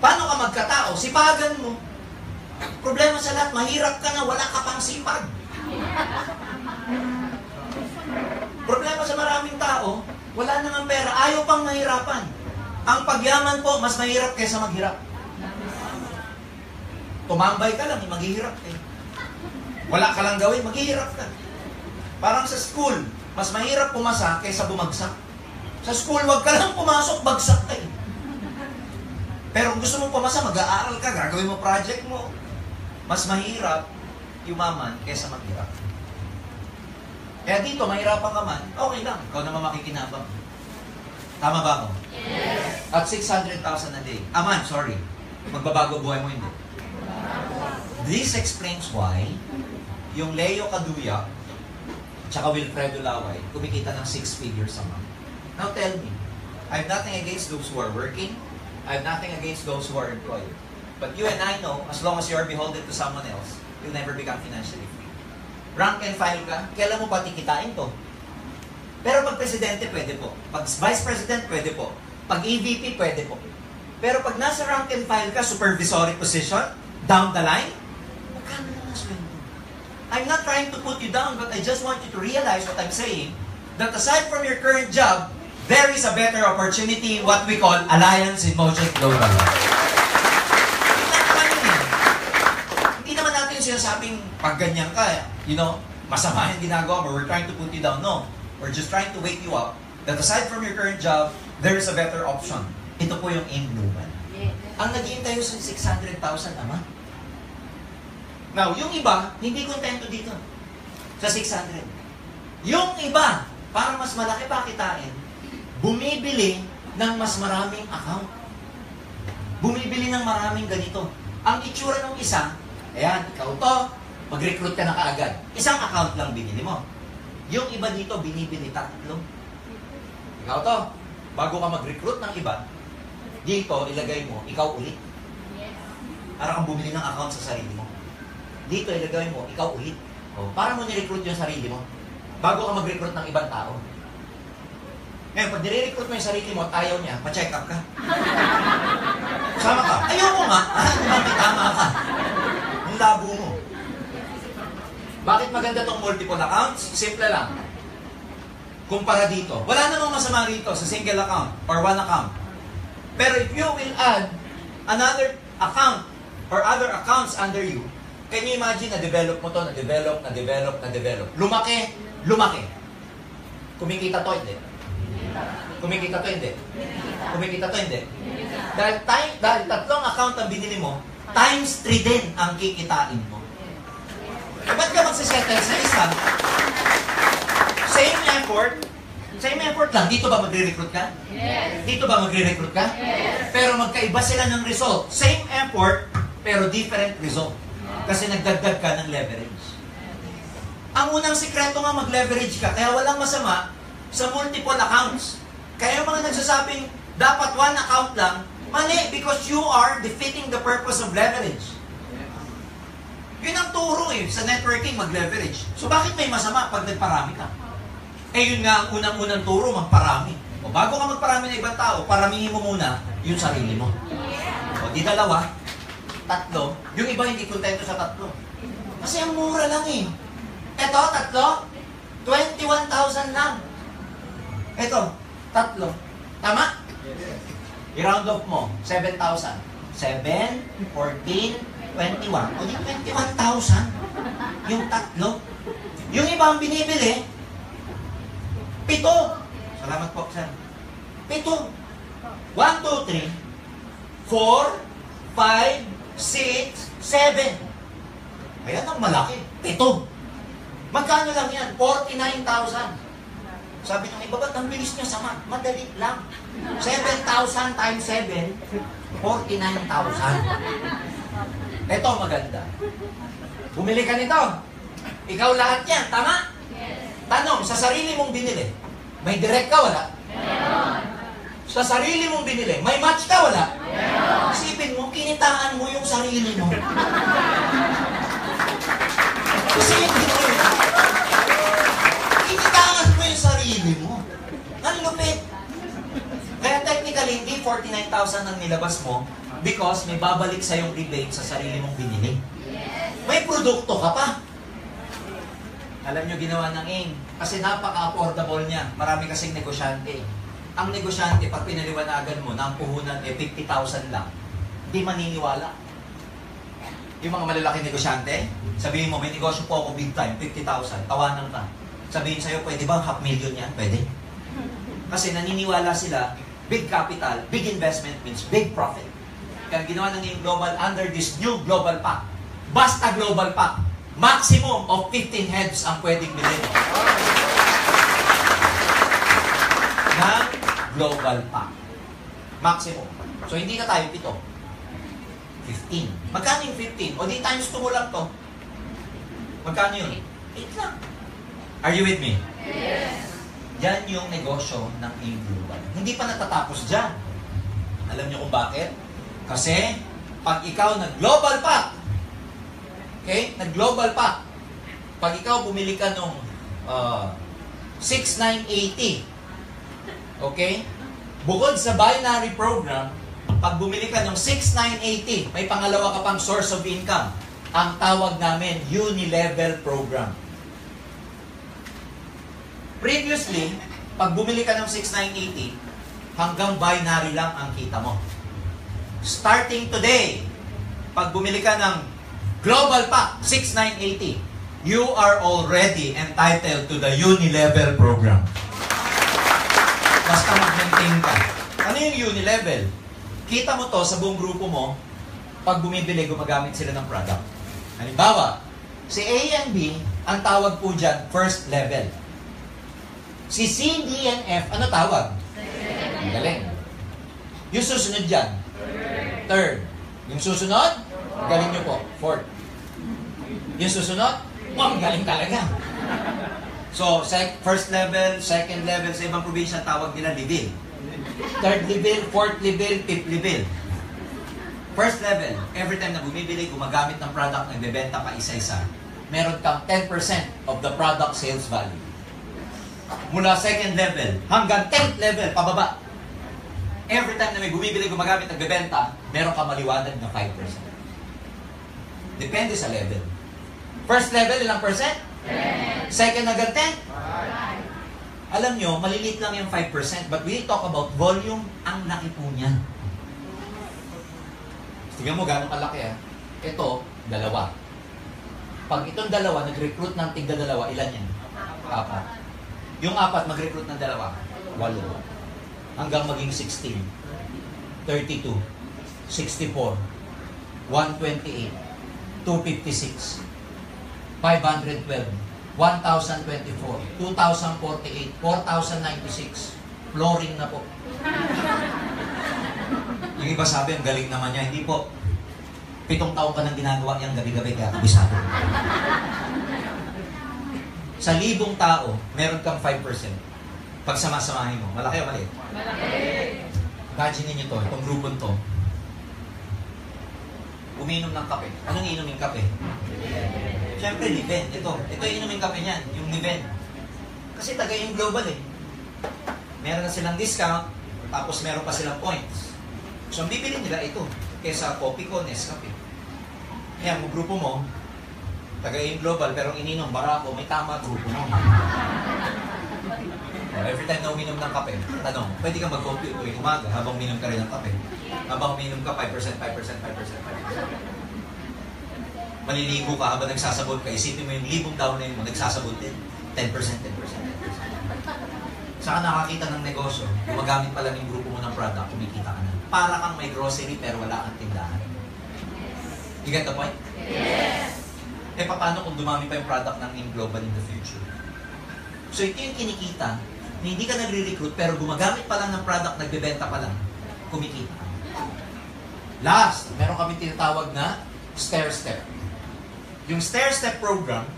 Paano ka magkatao? Sipagan mo. Problema sa lahat, mahirap ka na, wala ka pang sipag. Problema sa maraming tao, wala nang pera, ayaw pang mahirapan. Ang pagyaman po, mas mahirap kaysa maghirap. Tumambay ka lang, maghihirap ka. Wala ka lang gawin, maghihirap ka. Parang sa school, mas mahirap pumasa kaysa bumagsak. Sa school, wag ka lang pumasok, bagsak ka eh. Pero kung gusto mong pumasa, mag-aaral ka, gagawin mo project mo. Mas mahirap yumaman kaysa maghirap. Kaya dito, mahirapan ka man, okay lang. Ikaw naman makikinabang. Tama ba ako? Yes. At 600,000 a day. Sorry. Magbabago buhay mo, hindi. This explains why yung Leo Caduya tsaka Wilfredo Laway kumikita ng 6 figures a month. Now tell me, I have nothing against those who are working. I have nothing against those who are employed. But you and I know, as long as you are beholden to someone else, you'll never become financially free. Rank and file ka, kailan mo pati kitain to? Pero pag presidente, pwede po. Pag vice president, pwede po. Pag EVP, pwede po. Pero pag nasa rank and file ka, supervisory position, down the line, magkano na ang sweldo? I'm not trying to put you down, but I just want you to realize what I'm saying, that aside from your current job, there is a better opportunity, what we call Alliance in Motion Global. Hindi naman natin sinasabing pag ganyan ka, masama yung ginagawa mo, we're trying to put you down. No. We're just trying to wake you up that aside from your current job, there is a better option. Ito po yung AIM Global. Ang naghihintay sa 600,000 ama. Now, yung iba, hindi kontento dito sa 600. Yung iba, para mas malaki pa kitain, bumibili ng mas maraming account. Bumibili ng maraming ganito. Ang itsura ng isa, ayan, ikaw to, mag-recruit ka na kaagad. Isang account lang binili mo. Yung iba dito, binibili 3. Ikaw to, bago ka mag-recruit ng iba, dito, ilagay mo, ikaw ulit. Para kang bumili ng account sa sarili mo. Dito, ilagay mo, ikaw ulit. Para mo ni-recruit yung sarili mo, bago ka mag-recruit ng ibang tao. Ngayon, pag nire-recruit mo yung sarili mo at ayaw niya, pa-check up ka. Sama ka. Ayoko nga. Tama ka. Ang labo mo. Bakit maganda tong multiple accounts? Simple lang. Kumpara dito. Wala namang masama rito sa single account or one account. Pero if you will add another account or other accounts under you, can you imagine na-develop mo to, na-develop. Lumaki. Kumikita to, hindi. Kumikita to, hindi. Dahil 3 account ang binili mo, times 3 din ang kikitain mo. Ba't ka magsisettle sa isa? Same effort lang. Dito ba magre-recruit ka? Yes. Dito ba magre-recruit ka? Yes. Pero magkaiba sila ng result. Same effort, pero different result. Kasi nagdagdag ka ng leverage. Ang unang sikreto nga mag-leverage ka, kaya walang masama sa multiple accounts. Kaya yung mga nagsasabing dapat one account lang, mali, because you are defeating the purpose of leverage. Yun ang turo sa networking, mag-leverage. So bakit may masama pag nagparami ka? Yun nga ang unang-unang turo, magparami. Bago ka magparami ng ibang tao, paramihin mo muna yung sarili mo. Di 2, 3. Yung iba hindi kontento sa 3. Kasi ang mura lang Ito, 3, 21,000 lang. Ito, 3. Tama? I-round off mo, 7,000. 7, 14, 21. O di 21,000. Yung 3. Yung iba ang binibili, 7. Salamat po, sir. 7. 1, 2, 3, 4, 5, 6, 7. Ayan ang malaki. 7. Magkano lang yan? 49,000. Sabi ng iba, ba't ang bilis niya sa madali lang. 7,000 times 7, 49,000. Ito maganda. Bumili ka nito. Ikaw lahat yan, tama? Tanong, sa sarili mong binili, may direct ka, wala? Meron. Sa sarili mong binili, may match ka, wala? Meron. Isipin mo, kinitaan mo yung sarili mo. Isipin mo yun. Kinitaan mo yung sarili mo. Ang lupit. Kaya technically, hindi 49,000 ang nilabas mo because may babalik sa yung rebate sa sarili mong binili. May produkto ka pa. Alam nyo, ginawa ng AIM. Kasi napaka-affordable niya. Marami kasing negosyante. Ang negosyante, pag pinaliwanagan mo na ang puhunan 50,000 lang, hindi maniniwala. Yung mga malalaking negosyante, sabihin mo, may negosyo po ako big time, 50,000, tawanan ka. Sabihin sa'yo, pwede ba $500,000 yan? Pwede. Kasi naniniwala sila, big capital, big investment means big profit. Kaya ginawa ng AIM Global under this new Global Pact. Basta Global Pact, maximum of 15 heads ang pwedeng bilhin. Ng Global Pact. Maximum. So hindi na tayo 7. 15. Magkano yung 15? O di times 2 mo lang to. Magkano yun? 8 lang. Are you with me? Yes. Yan yung negosyo ng AIM Global. Hindi pa natatapos dyan. Alam niyo kung bakit? Kasi, pag ikaw nag-global pack, okay? Nag-global pack, pag ikaw bumili ka nung 6980, okay? Bukod sa binary program, pag bumili ka ng 6980, may pangalawa ka pang source of income. Ang tawag namin, unilevel program. Previously, pag bumili ka ng 6980, hanggang binary lang ang kita mo. Starting today, pag bumili ka ng Global Pack 6980, you are already entitled to the unilevel program. Basta mag-maintain ka. Ano yung unilevel? Kita mo to sa buong grupo mo, pag bumibili, gumagamit sila ng product. Halimbawa, si A and B, ang tawag po dyan, first level. Si C, D, and F, ano tawag? Ang galing. Yung susunod dyan, third. Yung susunod, galing nyo po, fourth. Yung susunod, ang galing talaga. So, first level, second level, sa ibang probinsya, tawag nila level. Third level, fourth level, fifth level. First level, every time na bumibili, gumagamit ng product, nagbebenta pa isa-isa, meron kang 10% of the product sales value. Mula second level hanggang 10th level, pababa. Every time na may bumibili, gumagamit, nagbebenta, meron kang maliwanag na 5%. Depende sa level. First level, ilang percent? 10. Second hanggang 10? 5. Alam nyo, maliliit lang yung 5%, but we talk about volume, ang laki po niyan. Tingnan mo gano'ng kalaki ah. Ito, 2. Pag itong 2, nag-recruit ng tigda-2, ilan yan? 4. Yung 4, mag-recruit ng 2, 8. Hanggang maging 16, 32, 64, 128, 256, 512, 1,024, 2,048, 4,096. Flooring na po. Yung iba sabi, ang galing naman niya. Hindi po. 7 taon ka nang ginagawa niyang gabi-gabi kaya kabisado. Sa 1,000 tao, meron kang 5%. Pag samasamahin mo, malaki o maliit? Malaki. Imagine niyo to, itong grupon to. Uminom ng kape. Anong inumin kape? Siyempre, Liven. Ito inumin kape niyan, yung Liven. Kasi taga yung global eh. Meron na silang discount, tapos meron pa silang points. So, ang bibili nila ito, kesa Coffee ko, Nescafe. Kaya, mo grupo mo, taga yung global, pero ininom, Barako, may tama grupo mo. Every time na uminom ng kape, tanong, pwede kang mag-coffee tuwing umaga habang uminom ka rin ng kape. Habang uminom ka, 5%. Maliligo ka habang nagsasabot ka, isipin mo yung 1,000 down na yun mo, nagsasabot din. 10%. Saka nakakita ng negosyo, gumagamit pa lang yung grupo mo ng product, kumikita ka na. Para kang may grocery pero wala kang tindahan. You get the point? Yes. Paano kung dumami pa yung product ng AIM Global in the future? So ito yung kinikita, na hindi ka nagre-recruit pero gumagamit pa lang ng product, nagbebenta pa lang, kumikita ka. Last, meron kami tinatawag na stair-step. Yung stair-step program,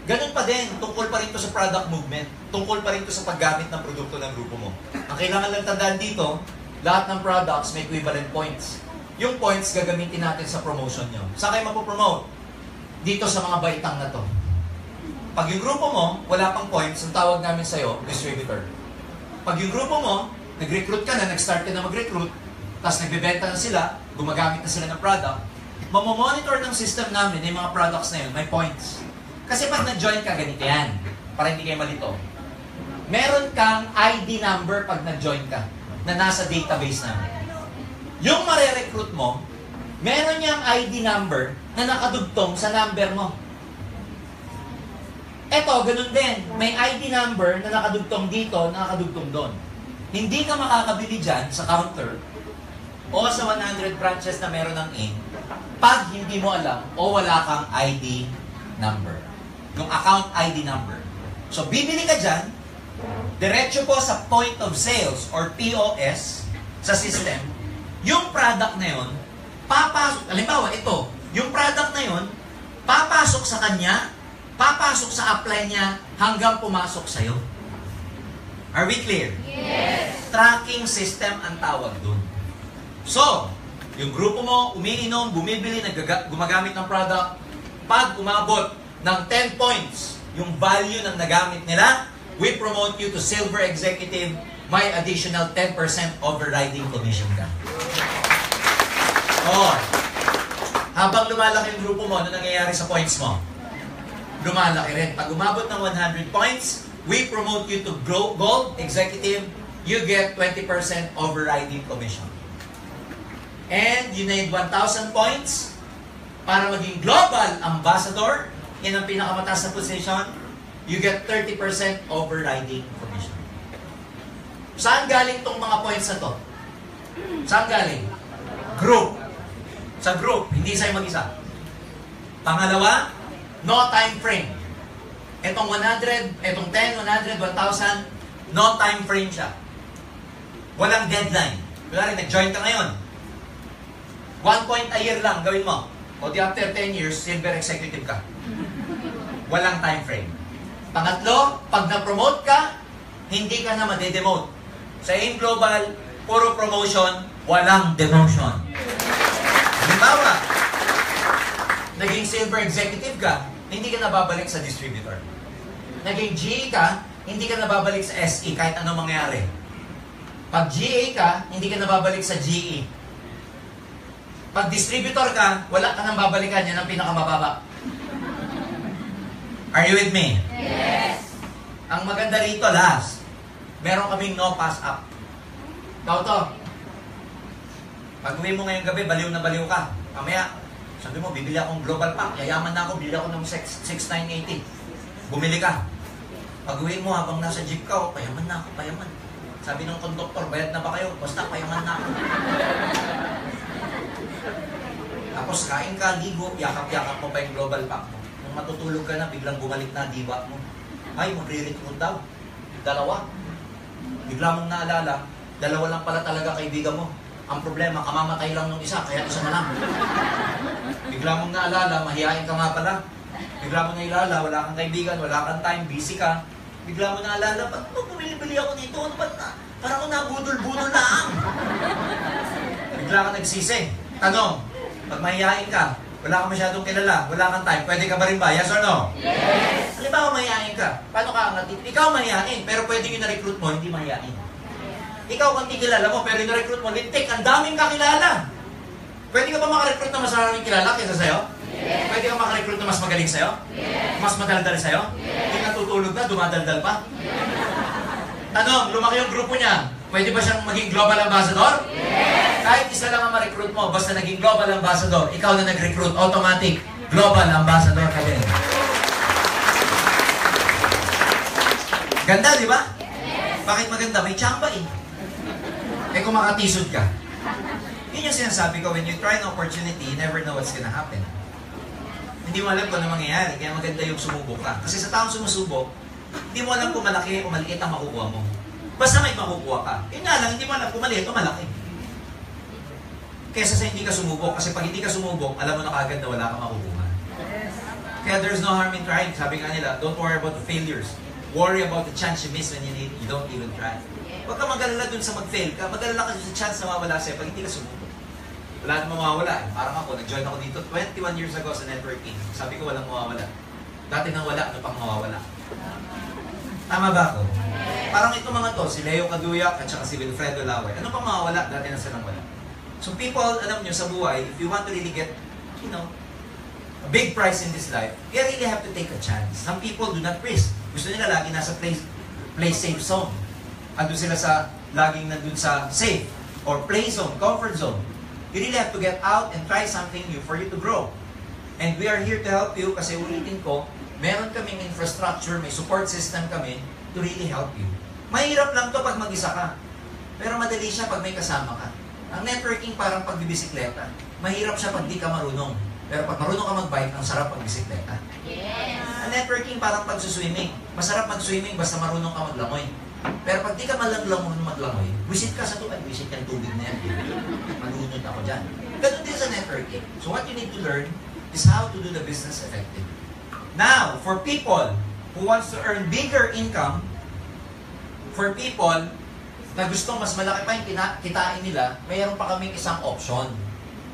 ganun pa din, tungkol pa rin to sa product movement, tungkol pa rin to sa paggamit ng produkto ng grupo mo. Ang kailangan lang tandaan dito, lahat ng products may equivalent points. Yung points gagamitin natin sa promotion nyo. Saan kayo mapopromote? Dito sa mga baitang na to. Pag yung grupo mo, wala pang points, ang tawag namin sa'yo, distributor. Pag yung grupo mo, nag-recruit ka na, nag-start ka na mag-recruit, tapos nagbebenta na sila, gumagamit na sila ng product, mamomonitor ng system namin yung mga products na yun, may points. Kasi pag nag-join ka, ganito yan. Para hindi kayo malito. Meron kang ID number pag nag-join ka na nasa database namin. Yung mare-recruit mo, meron niyang ID number na nakadugtong sa number mo. Eto, ganun din. May ID number na nakadugtong dito, nakadugtong doon. Hindi ka makakabili dyan sa counter o sa 100 branches na meron ng IN pag hindi mo alam o wala kang ID number. Yung account ID number. So, bibili ka dyan, diretso po sa point of sales or POS sa system, yung product na yun, papasok, halimbawa ito, yung product na yun, papasok sa kanya, papasok sa apply niya, hanggang pumasok sa'yo. Are we clear? Yes. Tracking system ang tawag dun. So, yung grupo mo, umiinom, bumibili, gumagamit ng product, pag umabot ng 10 points, yung value ng nagamit nila, we promote you to silver executive, may additional 10% overriding commission ka. Oh, habang lumalaki yung grupo mo, ano nangyayari sa points mo? Lumalaki rin. Pag umabot ng 100 points, we promote you to gold executive, you get 20% overriding commission. And you need 1,000 points para maging global ambassador, in ang pinakamataas na position, you get 30% overriding commission. Saan galing tong mga points na to? Saan galing? Group. Sa group, hindi sa'yo mag-isa. Pangalawa, no time frame. Etong 100, etong 10, 100, 1,000, no time frame siya. Walang deadline. Wala rin, nag-join ka ngayon. 1 point a year lang gawin mo. O di after 10 years, silver executive ka. Walang time frame. Pangatlo, pag na-promote ka, hindi ka na made-demote. Sa AIM Global, puro promotion, walang demotion. Halimbawa, naging silver executive ka, hindi ka nababalik sa distributor. Naging GA ka, hindi ka nababalik sa SE kahit anong mangyari. Pag GA ka, hindi ka nababalik sa GE. Pag distributor ka, wala ka nang babalikan, yan ang pinakamababa. Are you with me? Yes. Ang maganda rito, last, meron kaming no pass up. Ikaw to. Pag uwi mo ngayong gabi, baliw na baliw ka. Mamaya, sabi mo, bibili akong global pack. Yayaman na ako, bibili ako ng 6980. Bumili ka. Pag uwi mo, habang nasa jeep ka, oh, payaman na ako, payaman. Sabi ng konduktor, bayad na ba kayo? Basta payaman na ako. Tapos kain ka, ligo, yakap-yakap mo pa yung global pack mo. Nung matutulog ka na, biglang bumalik na diba mo. Ay, magre-recruit daw. Dalawa. Bigla mong naalala, dalawa lang pala talaga kaibigan mo. Ang problema, kamamatay lang nung isa, kaya isa na lang. Bigla mong naalala, mahihain ka nga pala. Bigla mong naalala, wala kang kaibigan, wala kang time, busy ka. Bigla mong naalala, ba't bumili-bili ako dito? Ano ba't na? Parang ako nabudol-budol na ang. Bigla ka nagsisi. Tanong, pag mahihain ka, wala kang masyadong kilala, wala kang time, pwede ka ba rin ba? Yes or no? Yes. Halimbawa, mahihain ka. Paano ka angatin? Ikaw mahihain, pero pwede yung na-recruit mo, hindi mahihain. Ikaw kung kilala mo, pero na-recruit mo, lintik, ang daming kakilala. Pwede ka ba makarecruit na mas maraming kilala kaysa sa'yo? Yes. Pwede ka makarecruit na mas magaling sa'yo? Yes. Mas madaldal sa'yo? Yes. Hindi natutulog na, dumadaldal pa? Tanong, lumaki yung grupo niya, pwede ba siyang maging global ambassador? Yes. Kahit isa lang ang ma-recruit mo, basta naging global ambassador, ikaw na nag-recruit, automatic, global ambassador ka din. Ganda, di ba? Yes. Bakit maganda? May tsamba eh. Eh kung makatisod ka. Yun yung sinasabi ko, when you try an opportunity, you never know what's gonna happen. Hindi mo alam kung ano mangyayari, kaya maganda yung sumubok ka. Kasi sa taong sumusubok, hindi mo alam kung malaki o maliit ang makukuha mo. Basta may makukuha ka. Yun nga lang, hindi mo alam kung maliit o malaki. Kesa sa hindi ka sumubok, kasi pag hindi ka sumubok, alam mo na kagad na wala kang makukuha. Kaya there's no harm in trying. Sabi nga nila, don't worry about the failures. Worry about the chance you miss when you don't even try. Huwag ka mag-alala dun sa mag-fail ka. Mag-alala ka sa chance na mawala sa'yo pag hindi ka sumubok. Wala namang mawawala. Parang ako, nag-join ako dito 21 years ago sa networking. Sabi ko walang mawawala. Dati nang wala, ano pang mawawala? Tama ba ako? Parang ito mga to, si Leo Caduyac at saka si Wilfredo Laway. Ano pang mawawala? Dati na silang wala. So people, alam nyo, sa buhay, if you want to really get, you know, a big prize in this life, you really have to take a chance. Some people do not risk. Gusto nila lagi nasa play safe zone. Andun sila sa, laging nandun sa safe or play zone, comfort zone. You really have to get out and try something new for you to grow. And we are here to help you kasi ulitin ko, meron kaming infrastructure, may support system kami to really help you. Mahirap lang to pag mag-isa ka. Pero madali siya pag may kasama ka. Ang networking parang pagbibisikleta. Mahirap siya pag di ka marunong. Pero pag marunong ka mag-bike, ang sarap pagbisikleta. Yes. Ang networking parang pagsuswimming. Masarap mag-swimming basta marunong ka maglangoy. Pero pag di ka marunong maglangoy, wisit ka sa tubig. Wisit ka tubig na yan. Malunod ako dyan. Ganun din sa networking. So what you need to learn is how to do the business effectively. Now, for people who wants to earn bigger income, for people na gustong mas malaki pa yung kitain nila, mayroon pa kaming isang option.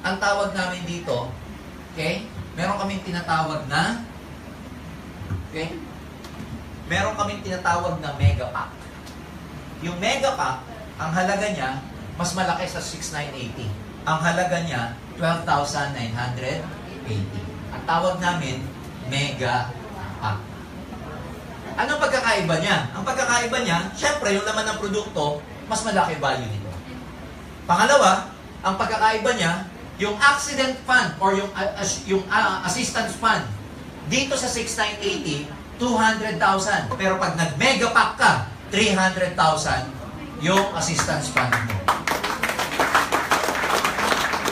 Ang tawag namin dito, okay? Meron kaming tinatawag na, okay? Meron kaming tinatawag na mega pack. Yung mega pack, ang halaga niya, mas malaki sa 6,980. Ang halaga niya, 12,980. Ang tawag namin, mega pack. Anong pagkakaiba niya? Ang pagkakaiba niya, syempre, yung laman ng produkto, mas malaki value nito. Pangalawa, ang pagkakaiba niya, yung accident fund or yung assistance fund, dito sa 6,980, 200,000. Pero pag nag-mega pack ka, 300,000 yung assistance fund mo.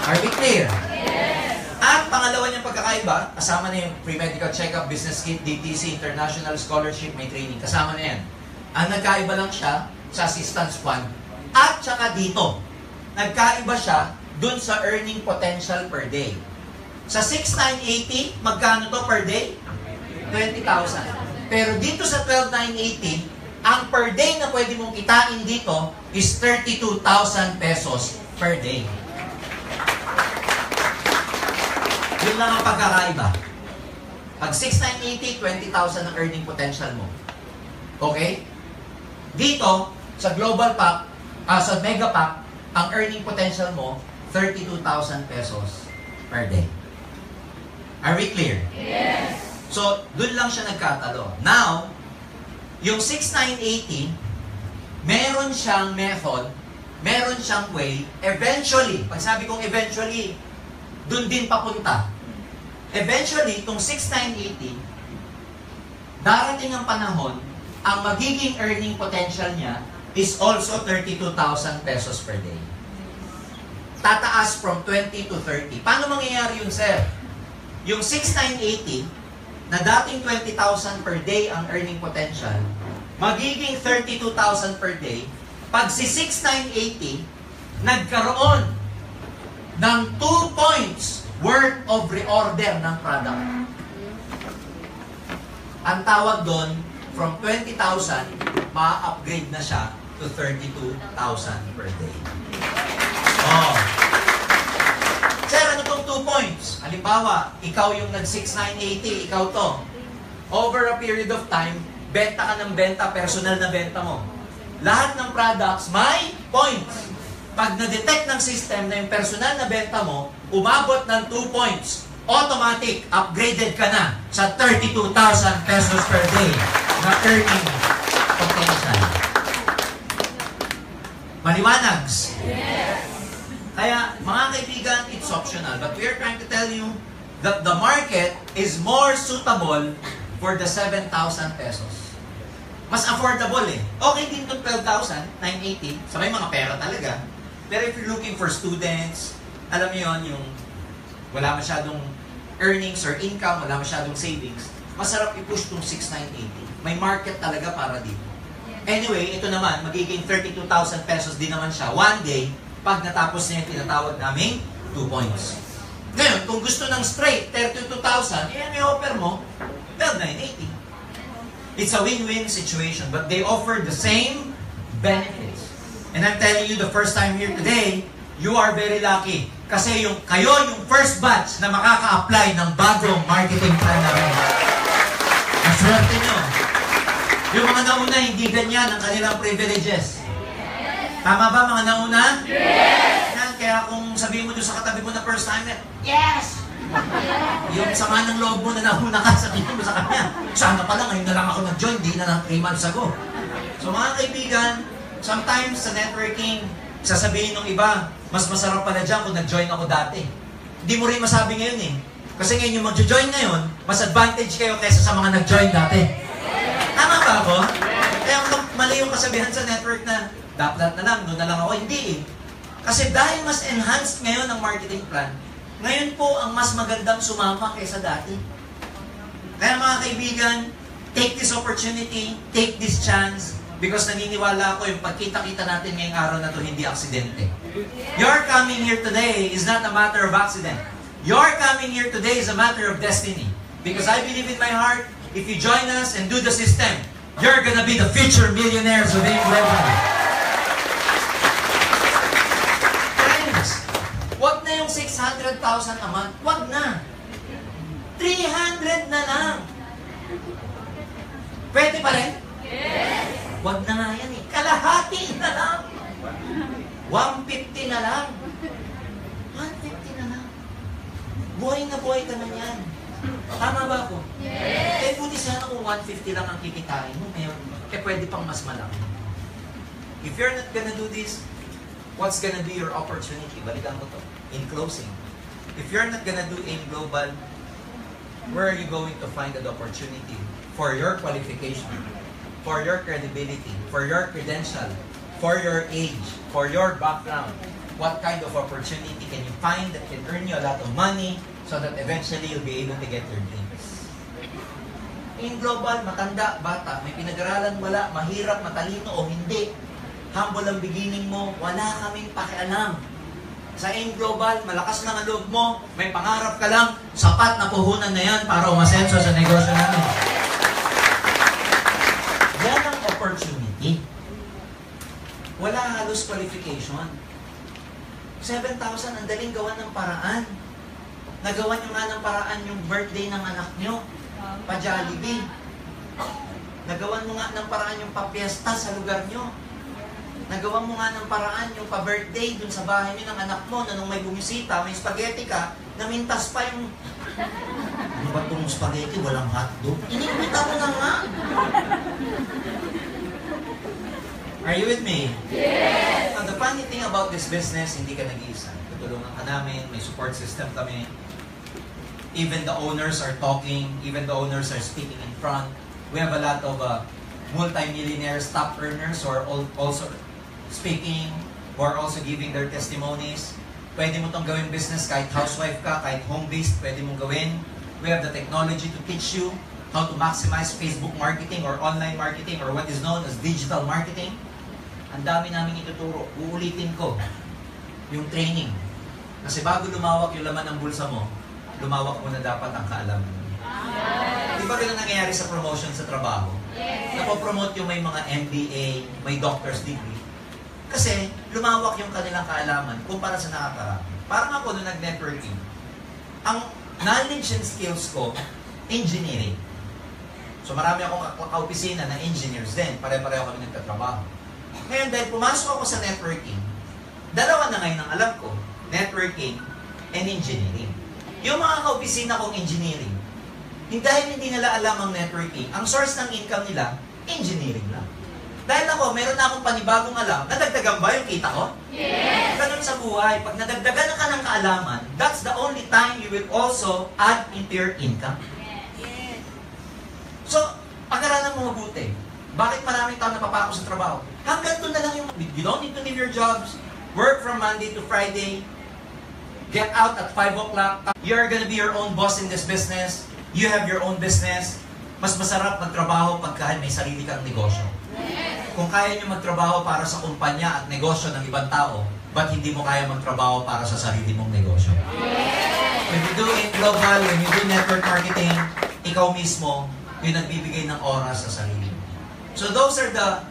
Are we clear? Yes. At pangalawa niyang pagkakaiba, kasama na yung pre-medical check-up, business kit, DTC, international scholarship, may training. Kasama na yan. Ang nagkaiba lang siya sa assistance fund. At saka dito, nagkaiba siya dun sa earning potential per day. Sa 6,980, magkano to per day? 20,000. Pero dito sa 12,980, ang per day na pwede mong kitain dito is 32,000 pesos per day. Yun lang ang pagkakaiba. Pag 6,980, 20,000 ang earning potential mo. Okay? Dito, sa global pack, sa mega pack, ang earning potential mo, 32,000 pesos per day. Are we clear? Yes. So, dun lang siya nagkatalo. Now, yung 6,980, meron siyang method, meron siyang way, eventually, pag sabi kong eventually, dun din papunta. Eventually, itong 6,980, darating ang panahon, ang magiging earning potential niya is also 32,000 pesos per day. Tataas from 20 to 30. Paano mangyayari yun, sir? Yung 6,980, na dating 20,000 per day ang earning potential, magiging 32,000 per day, pag si 6,980, nagkaroon ng 2 points worth of reorder ng product. Ang tawag doon, from 20,000, ma-upgrade na siya to 32,000 per day. Oh. Sir, ano tong 2 points? Halimbawa, ikaw yung nag-6,980, ikaw to. Over a period of time, benta ka ng benta, personal na benta mo. Lahat ng products may points. Pag na-detect ng system na yung personal na benta mo, umabot ng 2 points, automatic, upgraded ka na sa 32,000 pesos per day na earning potential. Maliwanag? Yes. Kaya, mga kaibigan, it's optional. But we are trying to tell you that the market is more suitable for the 7,000 pesos. Mas affordable eh. Okay din itong 12,980 sa may mga pera talaga. Pero if you're looking for students, alam niyo yun, yung wala masyadong earnings or income, wala masyadong savings, masarap i-push itong 6,980. May market talaga para dito. Anyway, ito naman, magiging 32,000 pesos din naman siya one day pag natapos niya yung tinatawag naming 2 points. Ngayon, kung gusto ng straight 32,000, eh, may offer mo 12,980. It's a win-win situation, but they offer the same benefits. And I'm telling you, the first time here today, you are very lucky. Kasi kayo yung first batch na makaka-apply ng bagong marketing plan namin. Maswerte nyo. Yung mga nauna, hindi ganyan ang kanilang privileges. Tama ba mga nauna? Yes. Yan, kaya kung sabihin mo doon sa katabi mo na first timer, yes! Yung sama ng loob mo na nauna ka, sabihin mo sa kanya, sana pala ngayon na lang ako nag-join, di na lang 3 months ago. So mga kaibigan, sometimes sa networking, sasabihin ng iba, mas masarap pala dyan kung nag-join ako dati. Hindi mo rin masabi ngayon eh. Kasi ngayon yung mag-join ngayon, mas advantage kayo kaysa sa mga nag-join dati. Tama ba ako? Kaya mali yung kasabihan sa network na dapat na lang, doon na lang ako. Hindi eh. Kasi dahil mas enhanced ngayon ang marketing plan, ngayon po ang mas magandang sumama kaysa dati. Kaya mga kaibigan, take this opportunity, take this chance, because naniniwala ako yung pagkita-kita natin ngayong araw na to hindi aksidente. Your coming here today is not a matter of accident. Your coming here today is a matter of destiny. Because I believe in my heart, if you join us and do the system, you're gonna be the future millionaires of AIM Global. Friends, wag na yung 600,000 a month. Wag na. 300 na lang. Pwede pa rin? Yes. Wag na nga yan eh. Kalahati na lang. 150 na lang. 150 na lang. Buhay na buhay ka na yan. Tama ba ako? Yes. Eh, buti sana kung 150 lang ang kikitain mo ngayon, eh pwede pang mas malaki. If you're not gonna do this, what's gonna be your opportunity? Balikan ko to. In closing, if you're not gonna do AIM Global, where are you going to find that opportunity for your qualification, for your credibility, for your credential, for your age, for your background? What kind of opportunity can you find that can earn you a lot of money so that eventually you'll be able to get your dreams? In global, matanda, bata, may pinag-aralan, wala, mahirap, matalino o hindi. Humble ang beginning mo, wala kaming pakialam. Sa AIM Global, malakas lang ang loob mo, may pangarap ka lang, sapat na puhunan na yan para umasenso sa negosyo namin. Yan ang opportunity. Wala halos qualification. 7,000 ang daling gawan ng paraan. Nagawa nyo nga ng paraan yung birthday ng anak nyo. Pa-Jollibee. Nagawan mo nga ng paraan yung pa-fiesta sa lugar nyo. Nagawa mo nga ng paraan yung pa-birthday dun sa bahay nyo ng anak mo na nung may bumisita, may spaghetti ka, namintas pa yung... Ano ba itong spaghetti? Walang hotdog? Inimita mo na nga. Are you with me? Yes. Now, the funny thing about this business, hindi ka nag-iisa. Tutulungan ka namin, may support system kami. Even the owners are talking, even the owners are speaking in front. We have a lot of multi-millionaires, top earners who are also speaking, who are also giving their testimonies. Pwede mo itong gawin business kahit housewife ka, kahit home-based, pwede mong gawin. We have the technology to teach you how to maximize Facebook marketing or online marketing or what is known as digital marketing. Ang dami namin ituturo. Uulitin ko yung training. Kasi bago lumawak yung laman ng bulsa mo, lumawak mo na dapat ang kaalaman. Di ba ganun nangyayari sa promotion sa trabaho? Yes. Napopromote yung may mga MBA, may doctor's degree. Kasi lumawak yung kanilang kaalaman kumpara sa nakakarami. Parang ako nung nag-networking, ang knowledge and skills ko, engineering. So marami akong ka-opisina na engineers din. Pare-pareho kami nagtatrabaho. Ngayon, dahil pumasok ako sa networking, dalawa na ngayon ang alam ko, networking and engineering. Yung mga ka-opisina kong engineering, dahil hindi nila alam ang networking, ang source ng income nila, engineering lang. Dahil ako, meron na akong panibagong alam, nadagdagan ba yung kita ko? Yes. Ganun sa buhay, pag nadagdagan ka ng kaalaman, that's the only time you will also add into your income. Yes. So, pag-aralan mo mabuti. Bakit maraming tao napapako sa trabaho? Hanggang doon na lang yung... You don't need to leave your jobs. Work from Monday to Friday. Get out at 5 o'clock. You're gonna be your own boss in this business. You have your own business. Mas masarap magtrabaho pagka may sarili kang negosyo. Kung kaya nyo magtrabaho para sa kumpanya at negosyo ng ibang tao, ba't hindi mo kaya magtrabaho para sa sarili mong negosyo? When you do it global, when you do network marketing, ikaw mismo yung nagbibigay ng oras sa sarili mo. So those are the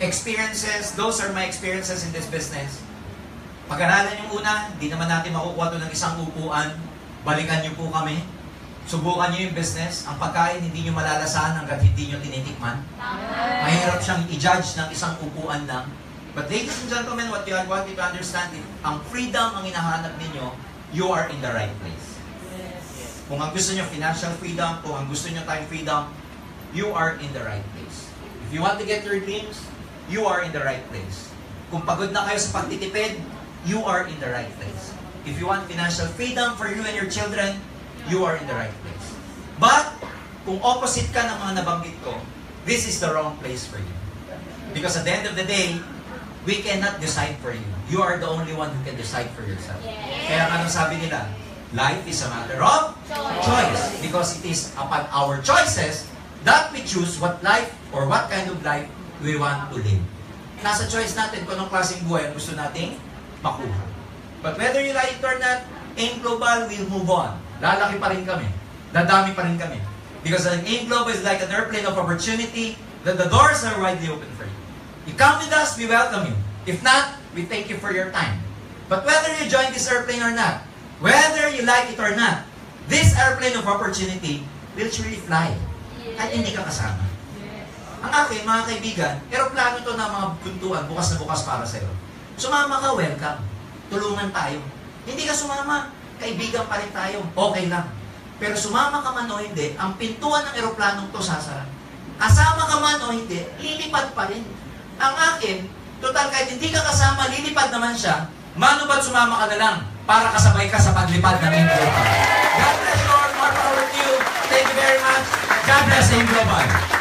experiences, those are my experiences in this business. Pag-aralan yung una, hindi naman natin makukuha ito ng isang upuan. Balikan nyo po kami. Subukan nyo yung business. Ang pagkain, hindi nyo malalasahan hanggat hindi nyo tinitikman. Mahirap siyang i-judge ng isang upuan lang. But ladies and gentlemen, what you want you to understand is, ang freedom ang hinahanap ninyo, you are in the right place. Kung ang gusto nyo financial freedom, kung ang gusto nyo time freedom, you are in the right place. If you want to get your dreams, you are in the right place. Kung pagod na kayo sa pagtitipid, you are in the right place. If you want financial freedom for you and your children, you are in the right place. But, kung opposite ka ng mga nabanggit ko, this is the wrong place for you. Because at the end of the day, we cannot decide for you. You are the only one who can decide for yourself. Kaya anong sabi nila? Life is a matter of choice. Because it is upon our choices that we choose what life or what kind of life we want to live. Nasa choice natin kung anong klaseng buhay ang gusto nating makuha. But whether you like it or not, AIM Global will move on. Lalaki pa rin kami. Dadami pa rin kami. Because an AIM Global is like an airplane of opportunity that the doors are widely open for you. You come with us, we welcome you. If not, we thank you for your time. But whether you join this airplane or not, whether you like it or not, this airplane of opportunity will surely fly. Kahit hindi ka kasama. Ang akin, mga kaibigan, aeroplano to na mga buntuan, bukas na bukas para sa'yo. Sumama ka, welcome. Tulungan tayo. Hindi ka sumama, kaibigan pa rin tayo. Okay lang. Pero sumama ka man o hindi, ang pintuan ng aeroplanong to sasara. Kasama ka man o hindi, lilipad pa rin. Ang akin, total kahit hindi ka kasama, lilipad naman siya, mano ba't sumama ka na lang para kasabay ka sa paglipad ng AIM Global. God bless you all. More power to you. Thank you very much. God bless AIM Global.